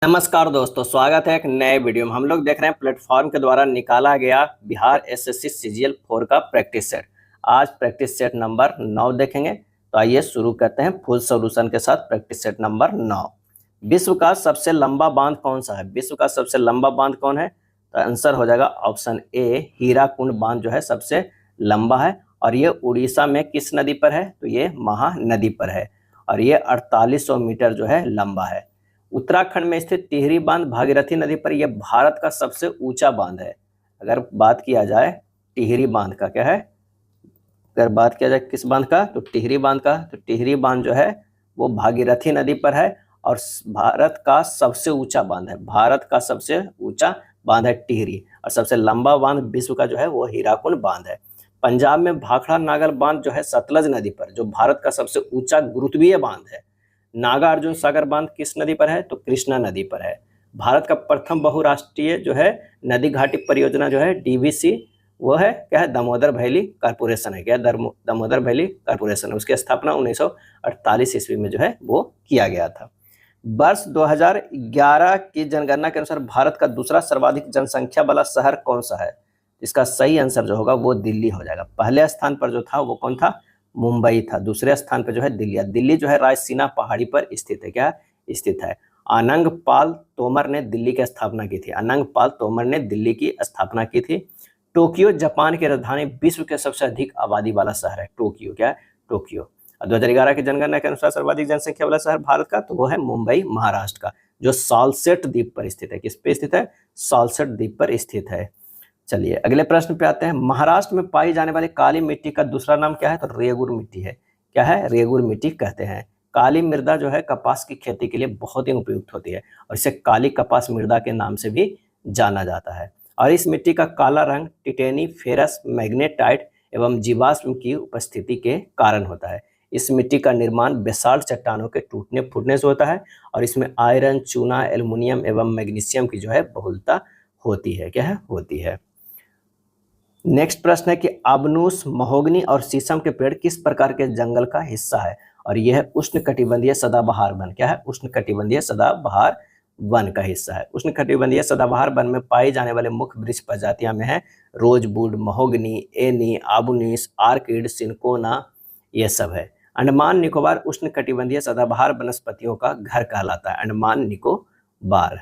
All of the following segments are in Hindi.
नमस्कार दोस्तों, स्वागत है एक नए वीडियो में। हम लोग देख रहे हैं प्लेटफॉर्म के द्वारा निकाला गया बिहार एसएससी सीजीएल 4 का प्रैक्टिस सेट। आज प्रैक्टिस सेट नंबर 9 देखेंगे। तो आइए शुरू करते हैं फुल सॉल्यूशन के साथ। प्रैक्टिस सेट नंबर 9, विश्व का सबसे लंबा बांध कौन सा है? विश्व का सबसे लंबा बांध कौन है? तो आंसर हो जाएगा ऑप्शन ए, हीराकुंड बांध जो है सबसे लंबा है। और ये उड़ीसा में किस नदी पर है? तो ये महानदी पर है और ये 4800 मीटर जो है लंबा है। उत्तराखंड में स्थित टिहरी बांध भागीरथी नदी पर यह भारत का सबसे ऊंचा बांध है। अगर बात किया जाए टिहरी बांध का, क्या है, अगर बात किया जाए किस बांध का, तो टिहरी बांध का। तो टिहरी बांध जो है वो भागीरथी नदी पर है और भारत का सबसे ऊंचा बांध है। भारत का सबसे ऊंचा बांध है टिहरी, और सबसे लंबा बांध विश्व का जो है वो हीराकुंड बांध है। पंजाब में भाखड़ा नागल बांध जो है सतलज नदी पर, जो भारत का सबसे ऊंचा गुरुत्वीय बांध है। नागार्जुन सागर बांध किस नदी पर है? तो कृष्णा नदी पर है। भारत का प्रथम बहुराष्ट्रीय जो है नदी घाटी परियोजना जो है डीवीसी, वो है क्या है? दामोदर वैली कारपोरेशन है। क्या दामोदर वैली कारपोरेशन है। उसकी स्थापना 1948 ईस्वी में जो है वो किया गया था। वर्ष 2011 की जनगणना के अनुसार भारत का दूसरा सर्वाधिक जनसंख्या वाला शहर कौन सा है? इसका सही आंसर जो होगा वो दिल्ली हो जाएगा। पहले स्थान पर जो था वो कौन था? मुंबई था। दूसरे स्थान पर जो है दिल्ली। दिल्ली जो है रायसीना पहाड़ी पर स्थित है। क्या स्थित है? अनंग पाल तोमर ने दिल्ली की स्थापना की थी। अनंग पाल तोमर ने दिल्ली की स्थापना की थी। टोक्यो जापान की राजधानी, विश्व के सबसे अधिक आबादी वाला शहर है टोक्यो। क्या है? टोक्यो। 2011 की जनगणना के अनुसार सर्वाधिक जनसंख्या वाला शहर भारत का तो वो है मुंबई, महाराष्ट्र का, जो सालसेट द्वीप पर स्थित है। किस पे स्थित है? सालसेट द्वीप पर स्थित है। चलिए अगले प्रश्न पे आते हैं। महाराष्ट्र में पाई जाने वाली काली मिट्टी का दूसरा नाम क्या है? तो रेगुर मिट्टी है। क्या है? रेगुर मिट्टी कहते हैं। काली मृदा जो है कपास की खेती के लिए बहुत ही उपयुक्त होती है और इसे काली कपास मृदा के नाम से भी जाना जाता है। और इस मिट्टी का काला रंग टिटेनी, फेरस, मैग्नेटाइट एवं जीवाश्म की उपस्थिति के कारण होता है। इस मिट्टी का निर्माण बेसाल्ट चट्टानों के टूटने फूटने से होता है और इसमें आयरन, चूना, एल्युमिनियम एवं मैग्नीशियम की जो है बहुलता होती है। क्या है? होती है। नेक्स्ट प्रश्न है कि अबनूस, महोगनी और शीशम के पेड़ किस प्रकार के जंगल का हिस्सा है? और यह है उष्णकटिबंधीय सदाबहार वन। क्या है? उष्णकटिबंधीय सदाबहार वन का हिस्सा है। उष्णकटिबंधीय सदाबहार वन में पाई जाने वाले मुख्य वृक्ष प्रजातियां में है रोजवुड, महोगनी, एनी, आबुनीस, आर्किड, सिनकोना, ये सब है। अंडमान निकोबार उष्णकटिबंधीय सदाबहार वनस्पतियों का घर कहलाता है। अंडमान निकोबार।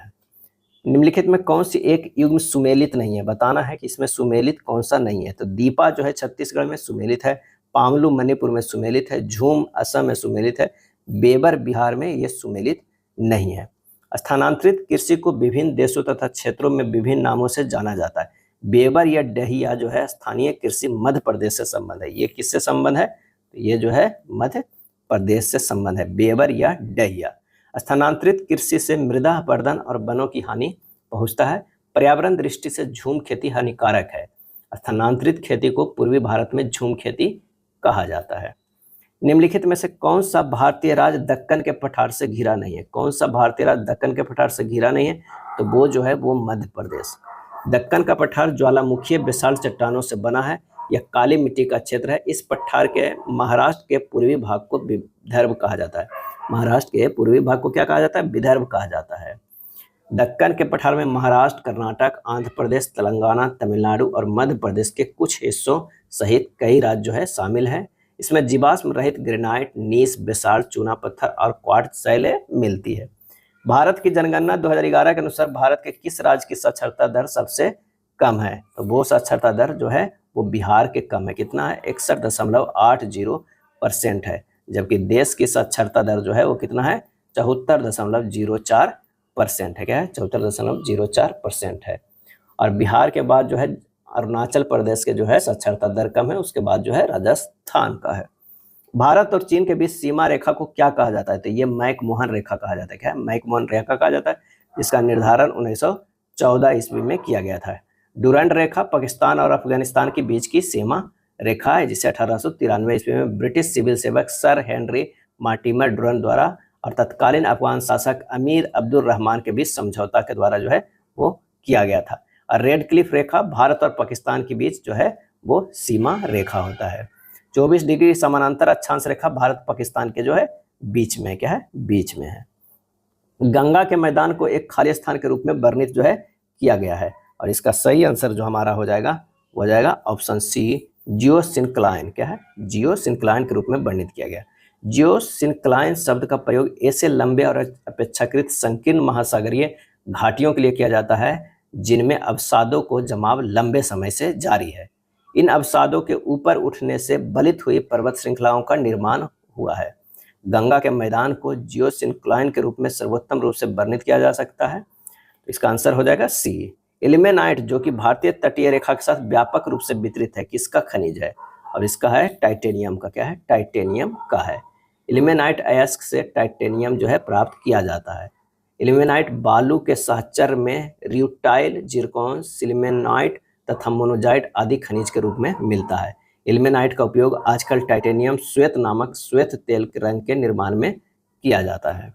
निम्नलिखित में कौन सी एक युग्म सुमेलित नहीं है? बताना है कि इसमें सुमेलित कौन सा नहीं है। तो दीपा जो है छत्तीसगढ़ में सुमेलित है, पामलू मणिपुर में सुमेलित है, झूम असम में सुमेलित है, बेबर बिहार में यह सुमेलित नहीं है। स्थानांतरित कृषि को विभिन्न देशों तथा क्षेत्रों में विभिन्न नामों से जाना जाता है। बेबर या डहिया जो है स्थानीय कृषि मध्य प्रदेश से संबंध है। ये किससे संबंध है? तो ये जो है मध्य प्रदेश से संबंध है, बेबर या डहिया। स्थानांतरित कृषि से मृदा अपरदन और वनों की हानि पहुंचता है। पर्यावरण दृष्टि से झूम खेती हानिकारक है। स्थानांतरित खेती को पूर्वी भारत में झूम खेती कहा जाता है। निम्नलिखित में से कौन सा भारतीय राज्य दक्कन के पठार से घिरा नहीं है? कौन सा भारतीय राज्य दक्कन के पठार से घिरा नहीं है? तो वो जो है वो मध्य प्रदेश। दक्कन का पठार ज्वालामुखीय बेसाल्ट चट्टानों से बना है। यह काली मिट्टी का क्षेत्र है। इस पठार के महाराष्ट्र के पूर्वी भाग को विदर्भ कहा जाता है। महाराष्ट्र के पूर्वी भाग को क्या कहा जाता है? विदर्भ कहा जाता है। दक्कन के पठार में महाराष्ट्र, कर्नाटक, आंध्र प्रदेश, तेलंगाना, तमिलनाडु और मध्य प्रदेश के कुछ हिस्सों सहित कई राज्य जो है शामिल हैं। इसमें जीवाश्म रहित ग्रेनाइट, नीस, बेसाल्ट, चूना पत्थर और क्वार्ट्ज शैलें मिलती है। भारत की जनगणना 2011 के अनुसार भारत के किस राज्य की साक्षरता दर सबसे कम है? तो वो साक्षरता दर जो है वो बिहार के कम है। कितना है? 61.80% है। जबकि देश की साक्षरता दर जो है वो कितना है? 74.04% है। क्या है? 74.04% है। और बिहार के बाद जो है अरुणाचल प्रदेश के जो है साक्षरता दर कम है। उसके बाद जो है राजस्थान का है। भारत और चीन के बीच सीमा रेखा को क्या कहा जाता है? तो ये मैकमोहन रेखा कहा जाता है। क्या है? मैकमोहन रेखा कहा जाता है, जिसका निर्धारण 1914 ईस्वी में किया गया था। डुरंड रेखा पाकिस्तान और अफगानिस्तान के बीच की सीमा रेखा है, जिसे 1893 ईस्वी में ब्रिटिश सिविल सेवक सर हेनरी मार्टिमर डुरंड द्वारा और तत्कालीन अफगान शासक अमीर अब्दुल रहमान के बीच समझौता के द्वारा जो है वो किया गया था। और रेड क्लिफ रेखा भारत और पाकिस्तान के बीच जो है वो सीमा रेखा होता है। 24 डिग्री समानांतर अक्षांश रेखा भारत पाकिस्तान के जो है बीच में, क्या है? बीच में है। गंगा के मैदान को एक खाली स्थान के रूप में वर्णित जो है किया गया है। और इसका सही आंसर जो हमारा हो जाएगा वो हो जाएगा ऑप्शन सी, जियोसिंक्लाइन। क्या है? जियोसिंक्लाइन के रूप में वर्णित किया गया। जियोसिंक्लाइन शब्द का प्रयोग ऐसे लंबे और अपेक्षाकृत संकीर्ण महासागरीय घाटियों के लिए किया जाता है जिनमें अवसादों को जमाव लंबे समय से जारी है। इन अवसादों के ऊपर उठने से बलित हुई पर्वत श्रृंखलाओं का निर्माण हुआ है। गंगा के मैदान को जियोसिंक्लाइन के रूप में सर्वोत्तम रूप से वर्णित किया जा सकता है। तो इसका आंसर हो जाएगा सी। इल्मेनाइट, जो कि भारतीय तटीय रेखा के साथ व्यापक रूप से वितरित है, किसका खनिज है? और इसका है टाइटेनियम का। क्या है? टाइटेनियम का है। इल्मेनाइट अयस्क से टाइटेनियम जो है प्राप्त किया जाता है। इल्मेनाइट बालू के साहचर्य में र्यूटाइल, जिरकॉन, सिल्मेनाइट तथा मोनोजाइट आदि खनिज के रूप में मिलता है। इल्मेनाइट का उपयोग आजकल टाइटेनियम श्वेत नामक श्वेत तेल के रंग के निर्माण में किया जाता है।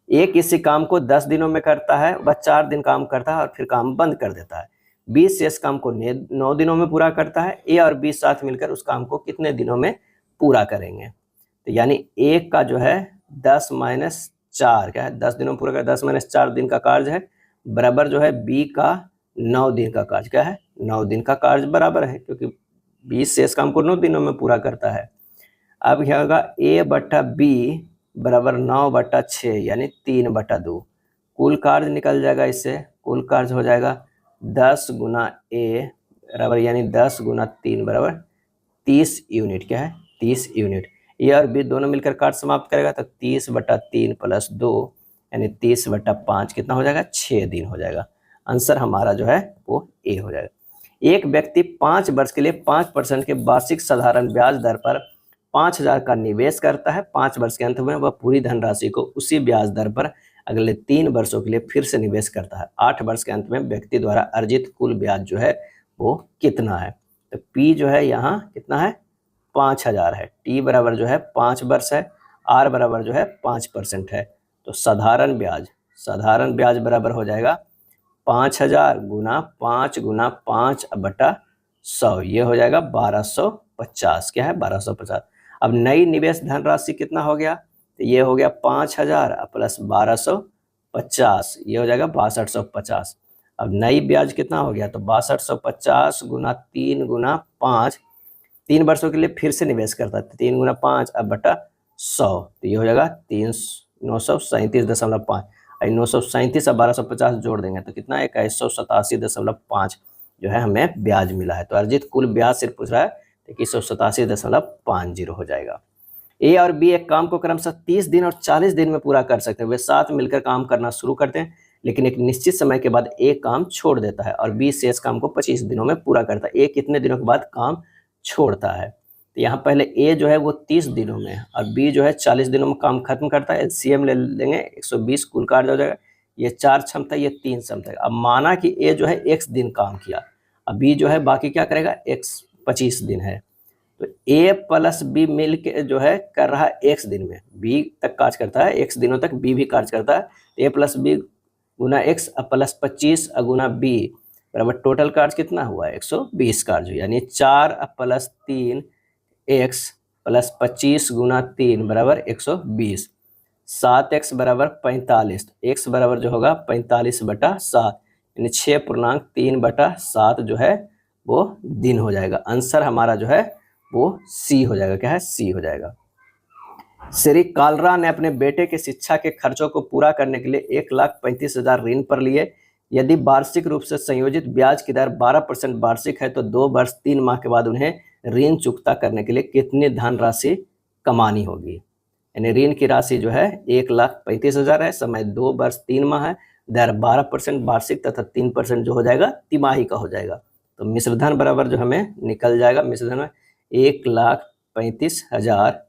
ए किसी काम को 10 दिनों में करता है, वह 4 दिन काम करता है और फिर काम बंद कर देता है। बी शेष काम को 9 दिनों में पूरा करता है। ए और बी साथ मिलकर उस काम को कितने दिनों में पूरा करेंगे? तो यानी ए का जो है 10-4, क्या है? 10 दिनों में पूरा कर, 10-4 दिन का कार्य है, बराबर जो है बी का 9 दिन का कार्य। क्या है? 9 दिन का कार्य बराबर है, क्योंकि बी शेष काम को 9 दिनों में पूरा करता है। अब क्या होगा? ए बटा बी बराबर 9/6 यानी 3/2। कुल कार्य निकल जाएगा इससे। कुल कार्य हो जाएगा 10 गुना ए बराबर यानी 10 गुना 3 बराबर 30 यूनिट। क्या है? 30 यूनिट। ए और बी दोनों मिलकर कार्य समाप्त करेगा तो 30/3 + 2 यानी 30/5 कितना हो जाएगा? 6 दिन हो जाएगा। आंसर हमारा जो है वो ए हो जाएगा। एक व्यक्ति 5 वर्ष के लिए 5% के वार्षिक साधारण ब्याज दर पर 5,000 का निवेश करता है। 5 वर्ष के अंत में वह पूरी धनराशि को उसी ब्याज दर पर अगले 3 वर्षों के लिए फिर से निवेश करता है। 8 वर्ष के अंत में व्यक्ति द्वारा अर्जित कुल ब्याज जो है वो कितना है? तो पी जो है यहाँ कितना है? 5,000 है। टी बराबर जो है 5 वर्ष है। आर बराबर जो है 5% है। तो साधारण ब्याज बराबर हो जाएगा 5,000 गुना 5 गुना 5/100, ये हो जाएगा 1250। क्या है? 1250। अब नई निवेश धनराशि कितना हो गया? तो ये हो गया 5,000 प्लस 1250, ये हो जाएगा 6250। अब नई ब्याज कितना हो गया? तो 6250 गुना 3 गुना 5, 3 वर्षों के लिए फिर से निवेश करता है, 3 गुना 5 अब बटा 100, तो ये हो जाएगा 937.5। 937 और 1250 जोड़ देंगे तो कितना? 2187.5 जो है हमें ब्याज मिला है। तो अर्जित कुल ब्याज सिर्फ पूछ रहा है तो 2187.50 हो जाएगा। ए और बी एक काम को क्रमशः 30 दिन और 40 दिन में पूरा कर सकते हैं। वे साथ मिलकर काम करना शुरू करते हैं, लेकिन एक निश्चित समय के बाद ए काम छोड़ देता है और बी शेष काम को 25 दिनों में पूरा करता है। ए कितने दिनों के बाद काम छोड़ता है? तो यहाँ पहले ए जो है वो 30 दिनों में और बी जो है 40 दिनों में काम खत्म करता है। एलसीएम ले लेंगे, 120 कुल कार्य हो जाएगा। ये 4 क्षमता, ये 3 क्षमता। अब माना कि ए जो है x दिन काम किया, अब बी जो है बाकी क्या करेगा? x 25 दिन है, तो ए प्लस बी मिल के जो है कर रहा है x दिन में, बी तक कार्य करता है, x दिनों तक बी भी कार्य करता है। ए प्लस बी गुना x प्लस 25 गुना बी बराबर टोटल कार्य कितना हुआ? 120 कार्य, यानी 4 + 3 x प्लस 25 गुना 3 बराबर 120। 7x बराबर 45, तो x बराबर जो होगा 45/7 यानी 6.3/7 जो है वो दिन हो जाएगा। आंसर हमारा जो है वो सी हो जाएगा। क्या है? सी हो जाएगा। श्री कालरा ने अपने बेटे के शिक्षा के खर्चों को पूरा करने के लिए 1,35,000 ऋण पर लिए। यदि वार्षिक रूप से संयोजित ब्याज की दर 12% वार्षिक है तो 2 वर्ष 3 माह के बाद उन्हें ऋण चुकता करने के लिए कितनी धनराशि कमानी होगी? यानी ऋण की राशि जो है 1,35,000 है, समय 2 वर्ष 3 माह है, दर 12% वार्षिक तथा 3% जो हो जाएगा तिमाही का हो जाएगा। तो मिश्रधन बराबर जो हमें निकल जाएगा, मिश्रधन में 1,35,000,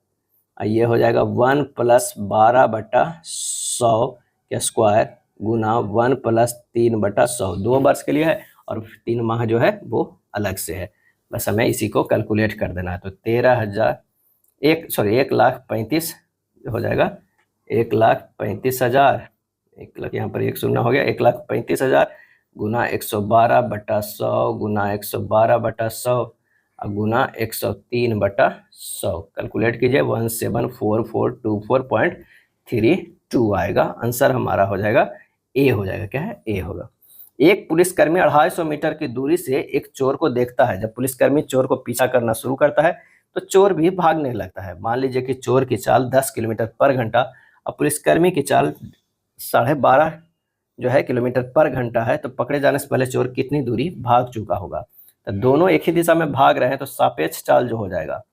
ये हो जाएगा 1 + 12/100 के स्क्वायर गुना 1 + 3/100। 2 वर्ष के लिए है और 3 माह जो है वो अलग से है, बस हमें इसी को कैलकुलेट कर देना है। तो 1,35,000 हो जाएगा 1,35,000, 1 लाख यहाँ पर 1 शून्य हो गया, 1,35,000 गुना 112/100 गुना 112/100 गुना 103/100। कैलकुलेट कीजिए 174424.33 2 आएगा। आंसर हमारा हो जाएगा ए हो जाएगा। क्या है? ए होगा। एक पुलिसकर्मी 250 मीटर की दूरी से एक चोर को देखता है। जब पुलिसकर्मी चोर को पीछा करना शुरू करता है तो चोर भी भागने लगता है। मान लीजिए कि चोर की चाल 10 किलोमीटर पर घंटा और पुलिसकर्मी की चाल 12.5 जो है किलोमीटर पर घंटा है, तो पकड़े जाने से पहले चोर कितनी दूरी भाग चुका होगा? तो दोनों एक ही दिशा में भाग रहे हैं, तो सापेक्ष चाल जो हो जाएगा,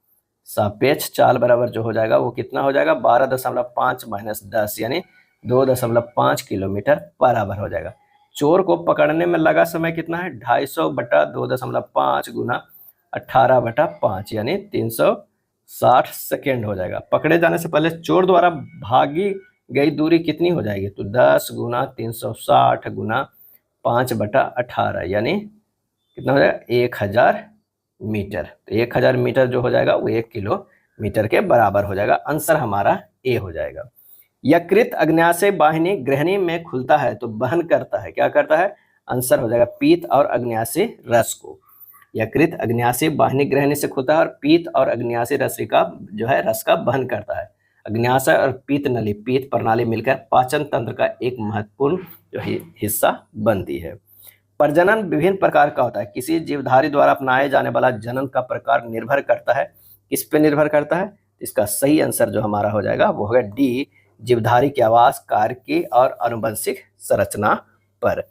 सापेक्ष चाल बराबर जो हो जाएगा वो कितना हो जाएगा? 12.5 माइनस 10 यानी 2.5 किलोमीटर बराबर हो जाएगा। चोर को पकड़ने में लगा समय कितना है? 250 बटा 2.5 गुना 18/5 यानी 360 सेकेंड हो जाएगा। पकड़े जाने से पहले चोर द्वारा भागी गई दूरी कितनी हो जाएगी? तो 10 गुना 360 गुना 5/18 यानी कितना हो जाएगा? 1000 मीटर। तो 1000 मीटर जो हो जाएगा वो 1 किलोमीटर के बराबर हो जाएगा। आंसर हमारा ए हो जाएगा। यकृत अग्न्याशय वाहिनी गृहिणी में खुलता है तो वहन करता है, क्या करता है? आंसर हो जाएगा पीत और अग्न्याशय रस को। यकृत अग्न्याशय वाहिनी गृहिणी से खुलता है और पीत और अग्न्याशय रस का जो है रस का वहन करता है। अग्न्याशय और पीत नली, पीत प्रणाली मिलकर पाचन तंत्र का एक महत्वपूर्ण जो हिस्सा बनती है। प्रजनन विभिन्न प्रकार का होता है। किसी जीवधारी द्वारा अपनाए जाने वाला जनन का प्रकार निर्भर करता है, किस पे निर्भर करता है? इसका सही आंसर जो हमारा हो जाएगा वो होगा डी, जीवधारी के आवास, कार्य की और आनुवंशिक संरचना पर।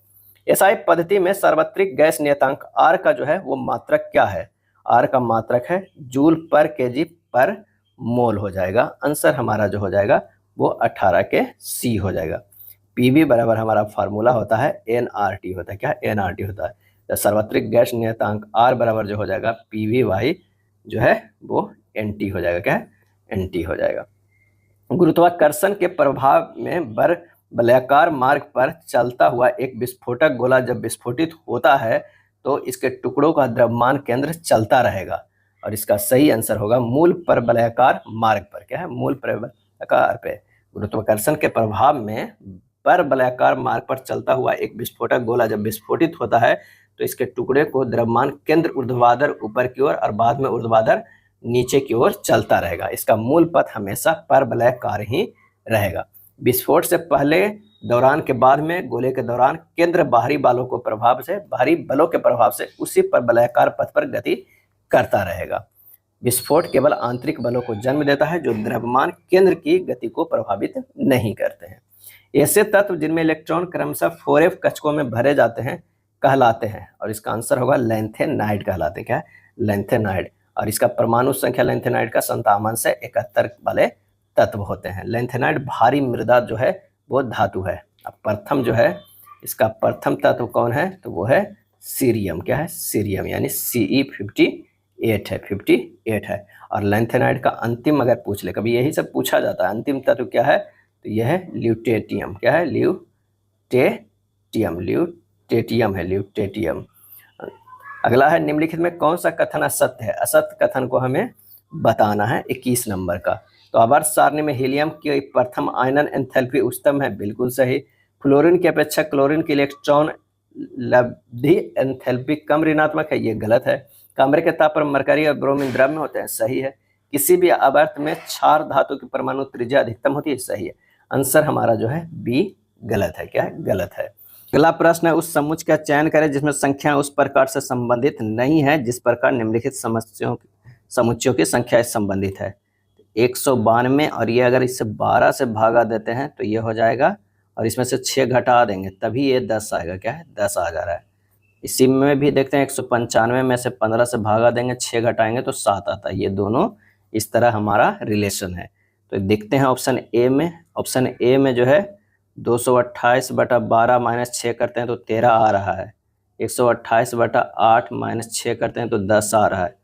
एसआई पद्धति में सार्वत्रिक गैस नियतांक आर का जो है वो मात्रक क्या है? आर का मात्रक है जूल पर केजी पर मोल हो जाएगा। आंसर हमारा जो हो जाएगा वो 18 के सी हो जाएगा। पीवी बराबर हमारा फार्मूला होता है एनआरटी होता है। क्या? एनआरटी होता है। तो सार्वत्रिक गैस नियतांक आर बराबर जो हो जाएगा पीवी वाई जो है वो एनटी हो जाएगा। क्या है? एनटी हो जाएगा। गुरुत्वाकर्षण के प्रभाव में वलयाकार मार्ग पर चलता हुआ एक विस्फोटक गोला जब विस्फोटित होता है तो इसके टुकड़ों का द्रव्यमान केंद्र चलता रहेगा और इसका सही आंसर होगा मूल पर वलयाकार मार्ग पर। क्या है? मूल पर वलयाकार पे। गुरुत्वाकर्षण के प्रभाव में पर वलयाकार मार्ग पर चलता हुआ एक विस्फोटक गोला जब विस्फोटित होता है तो इसके टुकड़े को द्रव्यमान केंद्र ऊर्ध्वाधर ऊपर की ओर और बाद में ऊर्ध्वाधर नीचे की ओर चलता रहेगा। इसका मूल पथ हमेशा परवलयाकार ही रहेगा। विस्फोट से पहले, दौरान के बाद में, गोले के दौरान केंद्र बाहरी बलों के प्रभाव से उसी परवलयाकार पथ पर गति करता रहेगा। विस्फोट केवल आंतरिक बलों को जन्म देता है जो द्रव्यमान केंद्र की गति को प्रभावित नहीं करते हैं। ऐसे तत्व जिनमें इलेक्ट्रॉन क्रमशः 4f कक्षकों में भरे जाते हैं कहलाते हैं और इसका आंसर होगा लैंथेनाइड कहलाते हैं। क्या है? लैंथेनाइड। और इसका परमाणु संख्या लैंथेनाइड का 57 से 71 वाले तत्व होते हैं। लैंथेनाइड भारी मृदा जो है वो धातु है। अब प्रथम जो है इसका प्रथम तत्व कौन है? तो वो है सीरियम। क्या है? सीरियम यानी Ce58 है, 58 है। और लैंथेनाइड का अंतिम अगर पूछ ले, कभी यही सब पूछा जाता है, अंतिम तत्व क्या है? तो यह है ल्यूटेटियम। क्या है? ल्यूटेटियम है, ल्यूटेटियम। अगला है निम्नलिखित में कौन सा कथन असत्य है? असत्य कथन को हमें बताना है 21 नंबर का। तो आवर्त सारणी में हीलियम की प्रथम आयनन एंथैल्पी उच्चतम है, बिल्कुल सही। फ्लोरीन की अपेक्षा क्लोरीन की इलेक्ट्रॉन लब्धि एंथैल्पी कम ऋणात्मक है, ये गलत है। कमरे के ताप पर मरकरी और ब्रोमीन द्रव में होते हैं, सही है। किसी भी आवर्त में क्षार धातु की परमाणु त्रिज्या अधिकतम होती है, सही है। आंसर हमारा जो है बी गलत है। क्या है? गलत है। अगला प्रश्न है उस समुच्चय का चयन करें जिसमें संख्या उस प्रकार से संबंधित नहीं है जिस प्रकार निम्नलिखित समुच्चयों की संख्या संबंधित है। 192 और ये अगर इससे 12 से भागा देते हैं तो ये हो जाएगा और इसमें से 6 घटा देंगे तभी ये 10 आएगा। क्या है? 10 आ जा रहा है। इसी में भी देखते हैं 195 में से 15 से भागा देंगे, 6 घटाएंगे तो 7 आता है। ये दोनों इस तरह हमारा रिलेशन है। तो देखते हैं ऑप्शन ए में। ऑप्शन ए में जो है 228/12 माइनस 6 करते हैं तो 13 आ रहा है। 128/8 माइनस 6 करते हैं तो 10 आ रहा है।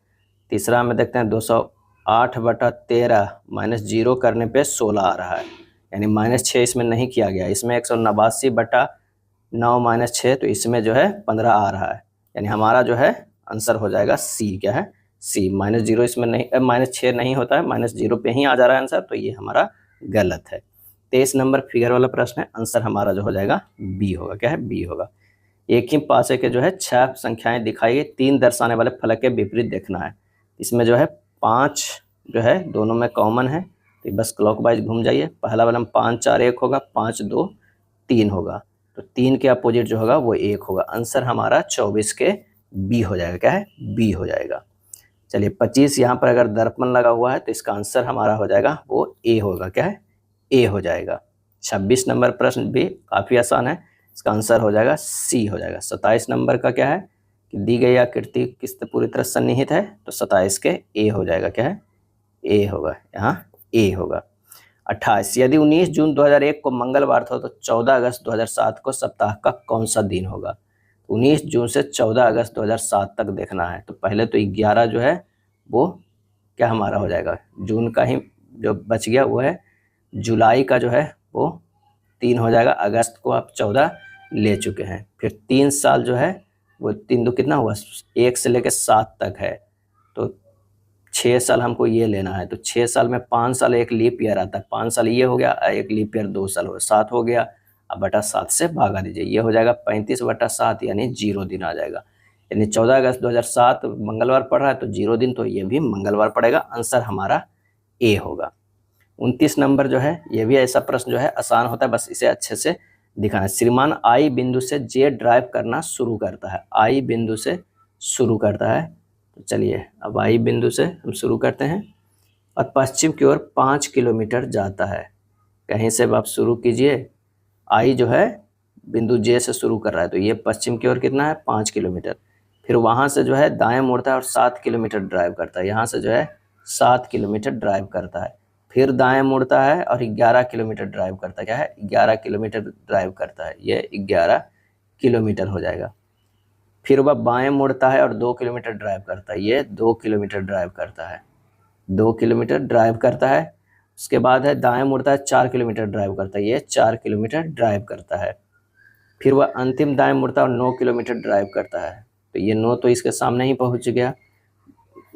तीसरा में देखते हैं 208/13 माइनस 0 करने पे 16 आ रहा है, यानी -6 इसमें नहीं किया गया। इसमें 189/9 माइनस 6 तो इसमें जो है 15 आ रहा है, यानी हमारा जो है आंसर हो जाएगा सी। क्या है? सी। -0 इसमें नहीं, -6 नहीं होता है, -0 पे ही आ जा रहा है आंसर, तो ये हमारा गलत है। 23 नंबर फिगर वाला प्रश्न है, आंसर हमारा जो हो जाएगा बी होगा। क्या है? बी होगा। एक ही पासे के जो है 6 संख्याएं दिखाई गई, 3 दर्शाने वाले फलक के विपरीत देखना है। इसमें जो है 5 जो है दोनों में कॉमन है तो बस क्लॉकवाइज घूम जाइए। पहला वाला 5 4 1 होगा, 5 2 3 होगा, तो 3 के अपोजिट जो होगा वो 1 होगा। आंसर हमारा 24 के बी हो जाएगा। क्या है? बी हो जाएगा। चलिए 25 यहाँ पर अगर दर्पण लगा हुआ है तो इसका आंसर हमारा हो जाएगा वो ए होगा। क्या है? ए हो जाएगा। 26 नंबर प्रश्न भी काफ़ी आसान है, इसका आंसर हो जाएगा सी हो जाएगा। 27 नंबर का क्या है कि दी गई आकृति किससे पूरी तरह सन्निहित है, तो 27 के ए हो जाएगा। क्या है? ए होगा, यहाँ ए होगा। 28 यदि 19 जून 2001 को मंगलवार था तो 14 अगस्त 2007 को सप्ताह का कौन सा दिन होगा। 19 जून से 14 अगस्त 2007 तक देखना है, तो पहले तो 11 जो है वो क्या हमारा हो जाएगा, जून का ही जो बच गया वो है, जुलाई का जो है वो 3 हो जाएगा, अगस्त को आप 14 ले चुके हैं। फिर 3 साल जो है वो 3 दो कितना हुआ, 1 से लेकर 7 तक है, तो 6 साल हमको ये लेना है। तो 6 साल में 5 साल एक लीप ईयर आता है, 5 साल ये हो गया, एक लीप ईयर 2 साल हो, 7 हो गया। अब बटा 7 से भागा दीजिए, ये हो जाएगा 35/7 यानी 0 दिन आ जाएगा। यानी 14 अगस्त 2007 मंगलवार पड़ रहा है तो 0 दिन, तो ये भी मंगलवार पड़ेगा। आंसर हमारा ए होगा। 29 नंबर जो है ये भी ऐसा प्रश्न जो है आसान होता है, बस इसे अच्छे से दिखाना। श्रीमान आई बिंदु से जे ड्राइव करना शुरू करता है, आई बिंदु से शुरू करता है। तो चलिए अब आई बिंदु से हम शुरू करते हैं और पश्चिम की ओर 5 किलोमीटर जाता है। कहीं से आप शुरू कीजिए, आई जो है बिंदु जे से शुरू कर रहा है, तो ये पश्चिम की ओर कितना है, 5 किलोमीटर। फिर वहाँ से जो है दाएं मुड़ता है और 7 किलोमीटर ड्राइव करता है, यहाँ से जो है 7 किलोमीटर ड्राइव करता है। फिर दाएं मुड़ता है और 11 किलोमीटर ड्राइव करता है। क्या है? 11 किलोमीटर ड्राइव करता है, ये 11 किलोमीटर हो जाएगा। फिर वह बाएं मुड़ता है और 2 किलोमीटर ड्राइव करता है, ये 2 किलोमीटर ड्राइव करता है, 2 किलोमीटर ड्राइव करता है। उसके बाद है दाएं मुड़ता है, 4 किलोमीटर ड्राइव करता है, ये 4 किलोमीटर ड्राइव करता है। फिर वह अंतिम दाएं मुड़ता है और 9 किलोमीटर ड्राइव करता है, तो ये 9 तो इसके सामने ही पहुंच गया,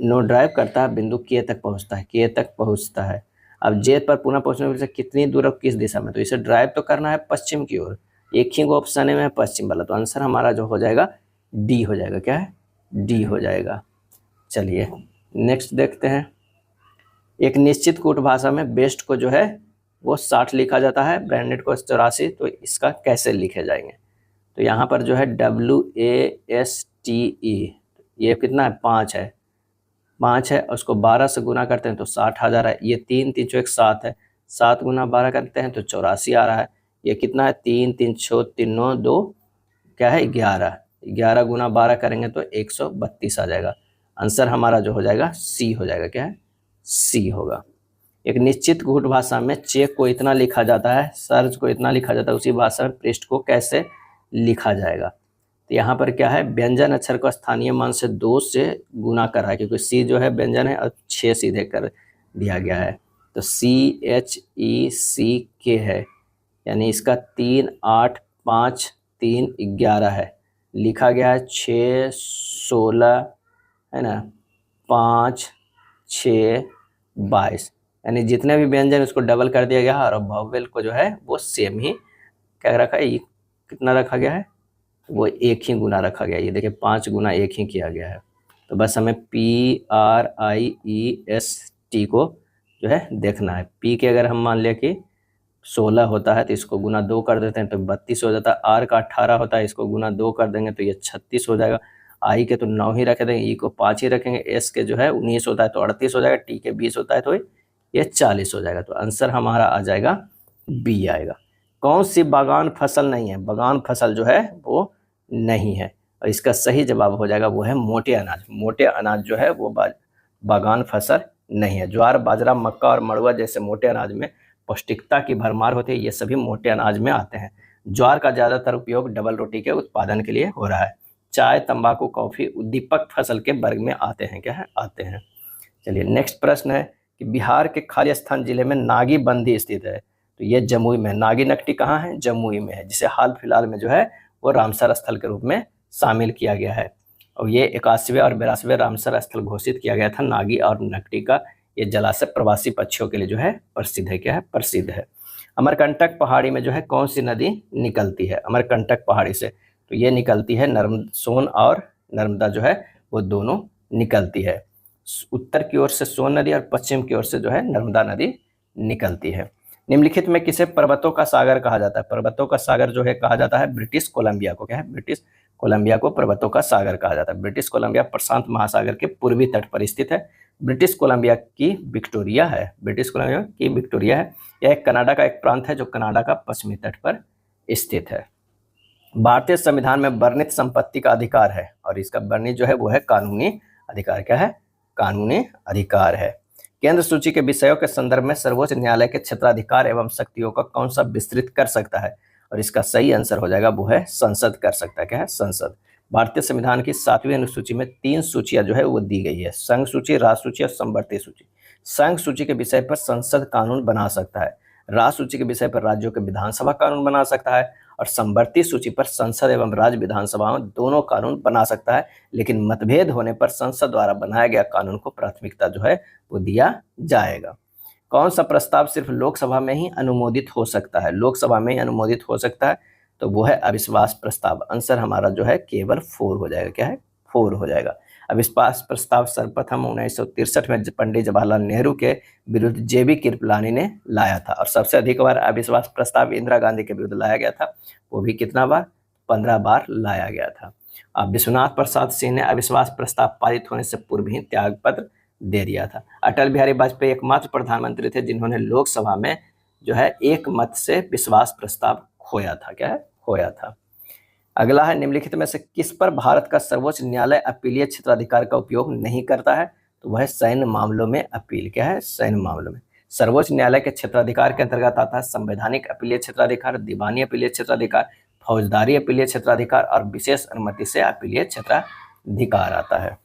9 ड्राइव करता है, बिंदु के तक पहुंचता है, के तक पहुंचता है। अब जे पर पुनः पहुंचने के लिए कितनी दूर और किस दिशा में, तो इसे ड्राइव तो करना है पश्चिम की ओर, एक ही ऑप्शन है पश्चिम वाला, तो आंसर हमारा जो हो जाएगा डी हो जाएगा। क्या है? डी हो जाएगा। चलिए नेक्स्ट देखते हैं। एक निश्चित कूट भाषा में बेस्ट को जो है वो 60 लिखा जाता है, ब्रांडेड को 84, तो इसका कैसे लिखे जाएंगे, तो यहाँ पर जो है WASTE, ये कितना है, 5 है, 5 है, उसको 12 से गुना करते हैं तो 60,000 है। ये 3 3 1 7 है, 7 गुना 12 करते हैं तो 84 आ रहा है। ये कितना है, 3 3 6 3 9 2 क्या है, 11, 11 गुना 12 करेंगे तो 132 आ जाएगा। आंसर हमारा जो हो जाएगा सी हो जाएगा। क्या है? सी होगा। एक निश्चित कूट भाषा में चेक को इतना लिखा जाता है, सर्च को इतना लिखा जाता है, उसी भाषा में पृष्ठ को कैसे लिखा जाएगा, तो यहाँ पर क्या है, व्यंजन अक्षर को स्थानीय मान से 2 से गुना कर रहा है, क्योंकि सी जो है व्यंजन है और 6 सीधे कर दिया गया है, तो CHECK है, यानी इसका 3 8 5 3 11 है, लिखा गया है 6 16 है ना, 5 6 22, यानी जितने भी व्यंजन उसको डबल कर दिया गया और वावेल को जो है वो सेम ही क्या रखा है, कितना रखा गया है, वो एक ही गुना रखा गया। ये देखिए 5 गुना एक ही किया गया है। तो बस हमें PRIEST को जो है देखना है। पी के अगर हम मान लिया कि 16 होता है तो इसको गुना 2 कर देते हैं तो 32 हो जाता है। आर का 18 होता है, इसको गुना 2 कर देंगे तो ये 36 हो जाएगा। आई के तो 9 ही रख देंगे, ई को 5 ही रखेंगे, एस के जो है 19 होता है तो 38 हो जाएगा, टी के 20 होता है तो ये 40 हो जाएगा। तो आंसर हमारा आ जाएगा बी आएगा। कौन सी बागान फसल नहीं है, बागान फसल जो है वो नहीं है, और इसका सही जवाब हो जाएगा वो है मोटे अनाज। मोटे अनाज जो है वो बागान फसल नहीं है। ज्वार बाजरा मक्का और मड़ुआ जैसे मोटे अनाज में पौष्टिकता की भरमार होती है, ये सभी मोटे अनाज में आते हैं। ज्वार का ज़्यादातर उपयोग डबल रोटी के उत्पादन के लिए हो रहा है। चाय तंबाकू कॉफ़ी उद्दीपक फसल के वर्ग में आते हैं। क्या है? आते हैं। चलिए नेक्स्ट प्रश्न है कि बिहार के खाली स्थान जिले में नागी बंदी स्थित है, तो ये जमुई में। नागी नकटी कहाँ है? जमुई में है, जिसे हाल फिलहाल में जो है वो रामसर स्थल के रूप में शामिल किया गया है, और ये 81वें और 82वें रामसर स्थल घोषित किया गया था। नागी और नकटी का ये जलाशय प्रवासी पक्षियों के लिए जो है प्रसिद्ध है। क्या है? प्रसिद्ध है। अमरकंटक पहाड़ी में जो है कौन सी नदी निकलती है? अमरकंटक पहाड़ी से तो ये निकलती है सोन और नर्मदा जो है वो दोनों निकलती है। उत्तर की ओर से सोन नदी और पश्चिम की ओर से जो है नर्मदा नदी निकलती है। निम्नलिखित में किसे पर्वतों का सागर कहा जाता है? पर्वतों का सागर जो है कहा जाता है ब्रिटिश कोलंबिया को। क्या है? ब्रिटिश कोलंबिया को पर्वतों का सागर कहा जाता है। ब्रिटिश कोलंबिया प्रशांत महासागर के पूर्वी तट पर स्थित है। ब्रिटिश कोलंबिया की विक्टोरिया है। ब्रिटिश कोलंबिया की विक्टोरिया है। यह कनाडा का एक प्रांत है जो कनाडा का पश्चिमी तट पर स्थित है। भारतीय संविधान में वर्णित संपत्ति का अधिकार है और इसका वर्णित जो है वो है कानूनी अधिकार। क्या है? कानूनी अधिकार है। केंद्र सूची के विषयों के संदर्भ में सर्वोच्च न्यायालय के क्षेत्राधिकार एवं शक्तियों का कौन सा विस्तृत कर सकता है? और इसका सही आंसर हो जाएगा वो है संसद कर सकता है। क्या है? संसद। भारतीय संविधान की 7वीं अनुसूची में 3 सूचियां जो है वो दी गई है, संघ सूची, राज्य सूची और संवर्ती सूची। संघ सूची के विषय पर संसद कानून बना सकता है, राज्य सूची के विषय पर राज्यों के विधानसभा कानून बना सकता है और संवर्ती सूची पर संसद एवं राज्य विधानसभाओं दोनों कानून बना सकता है, लेकिन मतभेद होने पर संसद द्वारा बनाया गया कानून को प्राथमिकता जो है वो दिया जाएगा। कौन सा प्रस्ताव सिर्फ लोकसभा में ही अनुमोदित हो सकता है? लोकसभा में ही अनुमोदित हो सकता है तो वो है अविश्वास प्रस्ताव। आंसर हमारा जो है केवल 4 हो जाएगा। क्या है? 4 हो जाएगा। अविश्वास प्रस्ताव सर्वप्रथम 1963 में पंडित जवाहरलाल नेहरू के विरुद्ध जेबी कृपलानी ने लाया था और सबसे अधिक बार अविश्वास प्रस्ताव इंदिरा गांधी के विरुद्ध लाया गया था। वो भी कितना बार? 15 बार लाया गया था। अब विश्वनाथ प्रसाद सिंह ने अविश्वास प्रस्ताव पारित होने से पूर्व ही त्यागपत्र दे दिया था। अटल बिहारी वाजपेयी एकमात्र प्रधानमंत्री थे जिन्होंने लोकसभा में जो है एक मत से विश्वास प्रस्ताव खोया था। क्या है? खोया था। अगला है निम्नलिखित में से किस पर भारत का सर्वोच्च न्यायालय अपीलीय क्षेत्राधिकार का उपयोग नहीं करता है? तो वह सैन्य मामलों में अपील। क्या है? सैन्य मामलों में। सर्वोच्च न्यायालय के क्षेत्राधिकार के अंतर्गत आता है संवैधानिक अपीलीय क्षेत्राधिकार, दीवानी अपीलीय क्षेत्राधिकार, फौजदारी अपीलीय क्षेत्राधिकार और विशेष अनुमति से अपीलीय क्षेत्राधिकार आता है।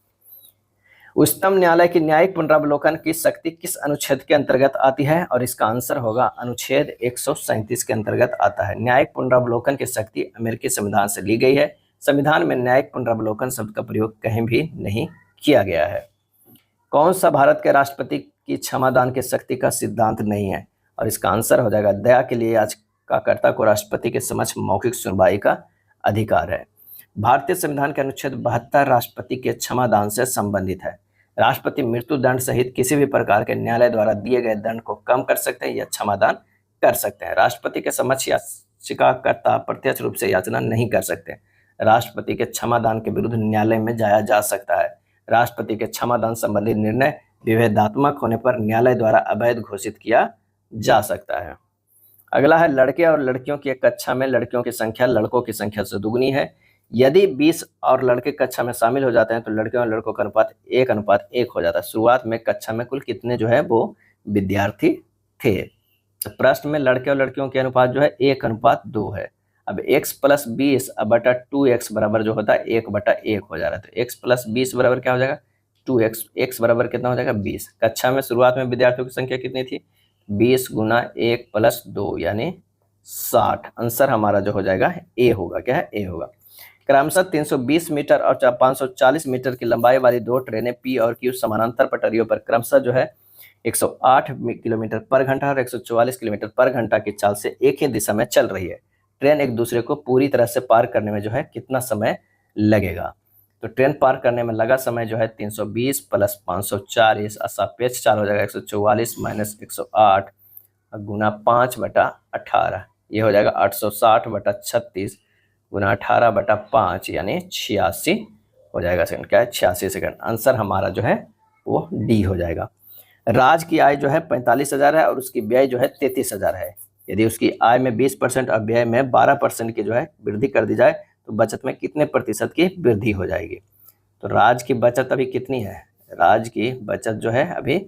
उच्चतम न्यायालय की न्यायिक पुनरावलोकन की शक्ति किस अनुच्छेद के अंतर्गत आती है? और इसका आंसर होगा अनुच्छेद 137 के अंतर्गत आता है। न्यायिक पुनरावलोकन की शक्ति अमेरिकी संविधान से ली गई है। संविधान में न्यायिक पुनरावलोकन शब्द का प्रयोग कहीं भी नहीं किया गया है। कौन सा भारत के राष्ट्रपति की क्षमादान की शक्ति का सिद्धांत नहीं है? और इसका आंसर हो जाएगा दया के लिए याचिकाकर्ता को राष्ट्रपति के समक्ष मौखिक सुनवाई का अधिकार है। भारतीय संविधान के अनुच्छेद 72 राष्ट्रपति के क्षमादान से संबंधित है। राष्ट्रपति मृत्यु दंड सहित किसी भी प्रकार के न्यायालय द्वारा दिए गए दंड को कम कर सकते हैं या क्षमादान कर सकते हैं। राष्ट्रपति के समक्ष याचिकाकर्ता प्रत्यक्ष रूप से याचना नहीं कर सकते। राष्ट्रपति के क्षमादान के विरुद्ध न्यायालय में जाया जा सकता है। राष्ट्रपति के क्षमादान संबंधी निर्णय विभेदात्मक होने पर न्यायालय द्वारा अवैध घोषित किया जा सकता है। अगला है लड़के और लड़कियों की एक कक्षा में लड़कियों की संख्या लड़कों की संख्या से दुगुनी है। यदि 20 और लड़के कक्षा में शामिल हो जाते हैं तो लड़कियों और लड़कों का अनुपात 1:1 हो जाता है। शुरुआत में कक्षा में कुल कितने जो है वो विद्यार्थी थे? तो प्रश्न में लड़के और लड़कियों के अनुपात जो है 1:2 है। अब x + 20 बटा 2x बराबर जो होता है 1/1 हो जा रहा है। तो x + 20 बराबर क्या हो जाएगा? 2x। x बराबर कितना हो जाएगा? 20। कक्षा में शुरुआत में विद्यार्थियों की संख्या कितनी थी? 20 × 1 + 2 यानी 60। आंसर हमारा जो हो जाएगा ए होगा। क्या है? ए होगा। क्रमशः 320 मीटर और 540 मीटर की लंबाई वाली 2 ट्रेनें पी और क्यू समानांतर पटरियों पर क्रमशः जो है 108 किलोमीटर पर घंटा और 144 किलोमीटर पर घंटा की चाल से एक ही दिशा में चल रही है। ट्रेन एक दूसरे को पूरी तरह से पार करने में जो है कितना समय लगेगा? तो ट्रेन पार करने में लगा समय जो है 320 + 540 सापेक्ष चाल हो जाएगा 144 - 108 गुना 5/18। ये हो जाएगा 860/36 गुना 18/5 यानी 86 हो जाएगा सेकंड। क्या है? 86 सेकंड। आंसर हमारा जो है वो डी हो जाएगा। राज की आय जो है 45,000 है और उसकी व्यय जो है 33,000 है। यदि उसकी आय में 20% और व्यय में 12% की जो है वृद्धि कर दी जाए तो बचत में कितने प्रतिशत की वृद्धि हो जाएगी? तो राज की बचत अभी कितनी है? राज की बचत जो है अभी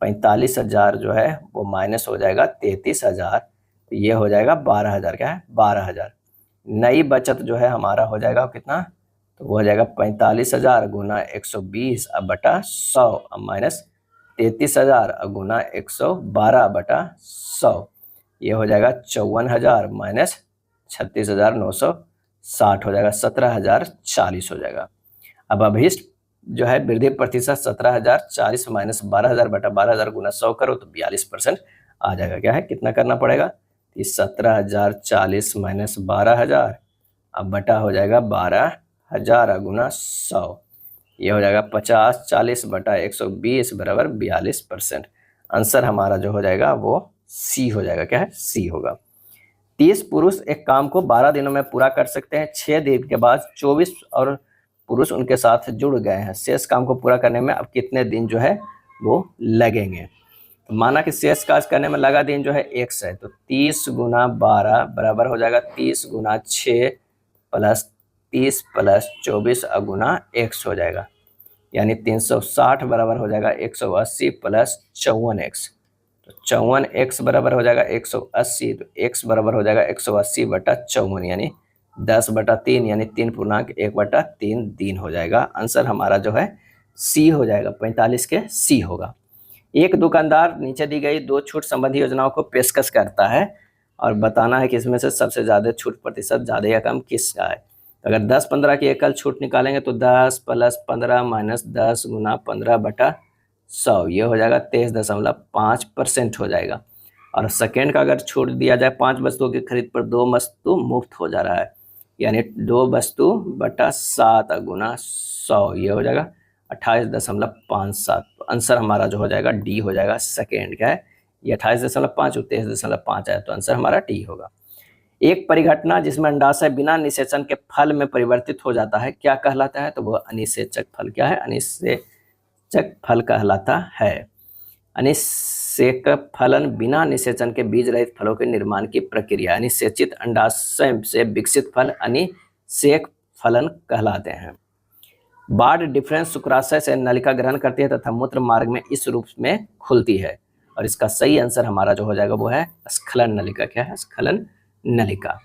45,000 जो है वो माइनस हो जाएगा 33,000। तो ये हो जाएगा 12,000। क्या है? 12,000। नई बचत जो है हमारा हो जाएगा कितना? तो वो हो जाएगा 45,000 गुना 120 बटा 100 माइनस 33,000 गुना 112/100। ये हो जाएगा 54,000 माइनस 36,960 हो जाएगा 17,040 हो जाएगा। अब अभिष्ट जो है वृद्धि प्रतिशत 17,040 माइनस 12,000/12,000 गुना 100 करो तो 42% आ जाएगा। क्या है? कितना करना पड़ेगा? 17,040 माइनस 12,000 अब बटा हो जाएगा 12,000 गुना 100। ये हो जाएगा 50 40/120 बराबर 42%। आंसर हमारा जो हो जाएगा वो सी हो जाएगा। क्या है? सी होगा। 30 पुरुष एक काम को 12 दिनों में पूरा कर सकते हैं। 6 दिन के बाद 24 और पुरुष उनके साथ जुड़ गए हैं। शेष काम को पूरा करने में अब कितने दिन जो है वो लगेंगे? तो माना कि शेष कार्य करने में लगा दिन जो है x है, तो 30 गुना 12 बराबर हो जाएगा 30 गुना 6 प्लस 30 प्लस 24 गुना x हो जाएगा, यानी 360 बराबर हो जाएगा 180 प्लस 54x। तो 54x बराबर हो जाएगा 180, तो x बराबर हो जाएगा 180 बटा 54, यानी 10 बटा 3, यानी 3 पूर्णांक 1 बटा 3 दिन हो जाएगा। आंसर हमारा जो है सी हो जाएगा, 45 के सी होगा। एक दुकानदार नीचे दी गई 2 छूट संबंधी योजनाओं को पेशकश करता है और बताना है कि इसमें से सबसे ज़्यादा छूट प्रतिशत ज़्यादा या कम किसका है। तो अगर 10-15 की एकल छूट निकालेंगे तो 10 प्लस 15 माइनस 10 गुना 15 बटा 100, ये हो जाएगा 23.5% हो जाएगा। और सेकेंड का अगर छूट दिया जाए 5 वस्तुओं की खरीद पर 2 वस्तु मुफ्त हो जा रहा है, यानी 2 वस्तु बटा 7 गुना 100, ये हो जाएगा 28.57। आंसर हमारा जो हो जाएगा डी हो जाएगा। सेकेंड क्या है? ये 28.5 और 23.5 है, तो आंसर हमारा डी होगा। एक परिघटना जिसमें अंडाशय बिना निषेचन के फल में परिवर्तित हो जाता है क्या कहलाता है? तो वो अनिषेचक फल। क्या है? अनिषेचक फल कहलाता है। अनिषेक फलन बिना निषेचन के बीज रहित फलों के निर्माण की प्रक्रिया। अनिषेचित अंडाशय से विकसित फल अनिषेक फलन कहलाते हैं। बाढ़ डिफरेंस शुक्राशय से नलिका ग्रहण करती है तथा मूत्र मार्ग में इस रूप में खुलती है, और इसका सही आंसर हमारा जो हो जाएगा वो है स्खलन नलिका। क्या है? स्खलन नलिका।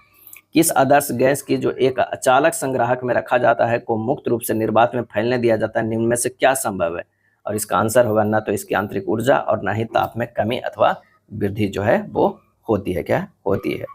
किस आदर्श गैस की जो एक अचालक संग्राहक में रखा जाता है को मुक्त रूप से निर्वात में फैलने दिया जाता है, निम्न में से क्या संभव है? और इसका आंसर होगा ना तो इसकी आंतरिक ऊर्जा और ना ही ताप में कमी अथवा वृद्धि जो है वो होती है। क्या होती है?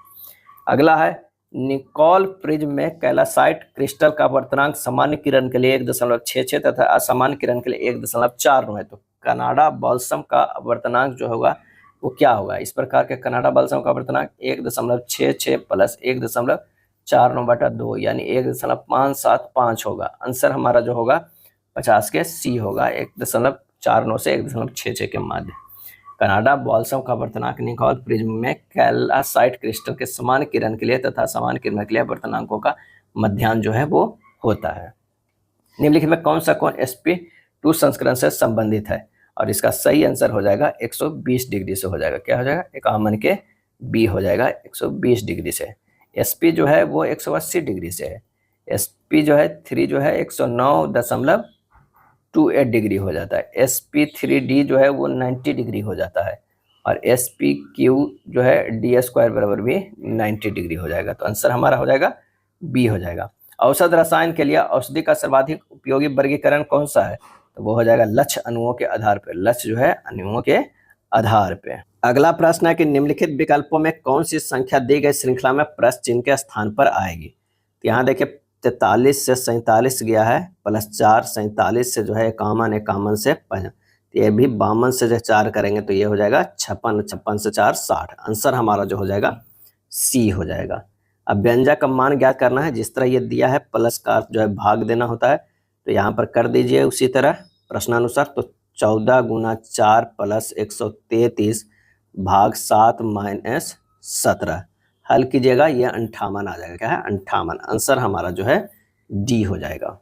अगला है निकोल प्रिज्म में कैल्साइट क्रिस्टल का अपवर्तनांक सामान्य किरण के लिए 1.66 तथा असामान्य किरण के लिए 1.49 है। तो कनाडा बाल्सम का अपवर्तनांक जो होगा वो क्या होगा? इस प्रकार के कनाडा बाल्सम का अपवर्तनांक 1.66 प्लस 1.49 बटा 2, यानी 1.575 होगा। आंसर हमारा जो होगा 50 के सी होगा, 1.49 से 1.66 के मध्य। कनाडा बाल्सम का अपवर्तनांक निकोल प्रिज्म में कैल्साइट क्रिस्टल के समान किरण के लिए तथा समान किरण के लिए अपवर्तनांकों का मध्याह्न जो है वो होता है। निम्नलिखित में कौन सा कोण sp2 संस्करण से संबंधित है? और इसका सही आंसर हो जाएगा 120 डिग्री से हो जाएगा। क्या हो जाएगा? एकामन के बी हो जाएगा 120 डिग्री से। sp जो है वो 180 डिग्री से है। sp जो है 3 जो है 109.28 डिग्री हो जाता है। sp3d जो है वो 90 डिग्री हो जाता है, और spq जो है d² बराबर भी 90 डिग्री हो जाएगा। तो आंसर हमारा हो जाएगा बी हो जाएगा। औषध रसायन के लिए औषधि का सर्वाधिक उपयोगी वर्गीकरण कौन सा है? तो वो हो जाएगा लक्ष्य अणुओं के आधार पर। लक्ष्य जो है अणुओं के आधार पे। अगला प्रश्न है कि निम्नलिखित विकल्पों में कौन सी संख्या दी गई श्रृंखला में प्रश्न चिन्ह के स्थान पर आएगी? तो यहाँ देखिए 43 से 47 गया है, प्लस 4 47 से जो है 51 से 5, तो ये भी 52 से जो 4 करेंगे तो ये हो जाएगा 56, 56 से 4 60। आंसर हमारा जो हो जाएगा सी हो जाएगा। अब व्यंजक का मान ज्ञात करना है। जिस तरह ये दिया है प्लस का जो है भाग देना होता है, तो यहाँ पर कर दीजिए उसी तरह प्रश्नानुसार। तो 14 गुना 4 प्लस 133 भाग 7 माइनस 17 हल कीजिएगा, ये 58 आ जाएगा। क्या है? 58। आंसर हमारा जो है डी हो जाएगा।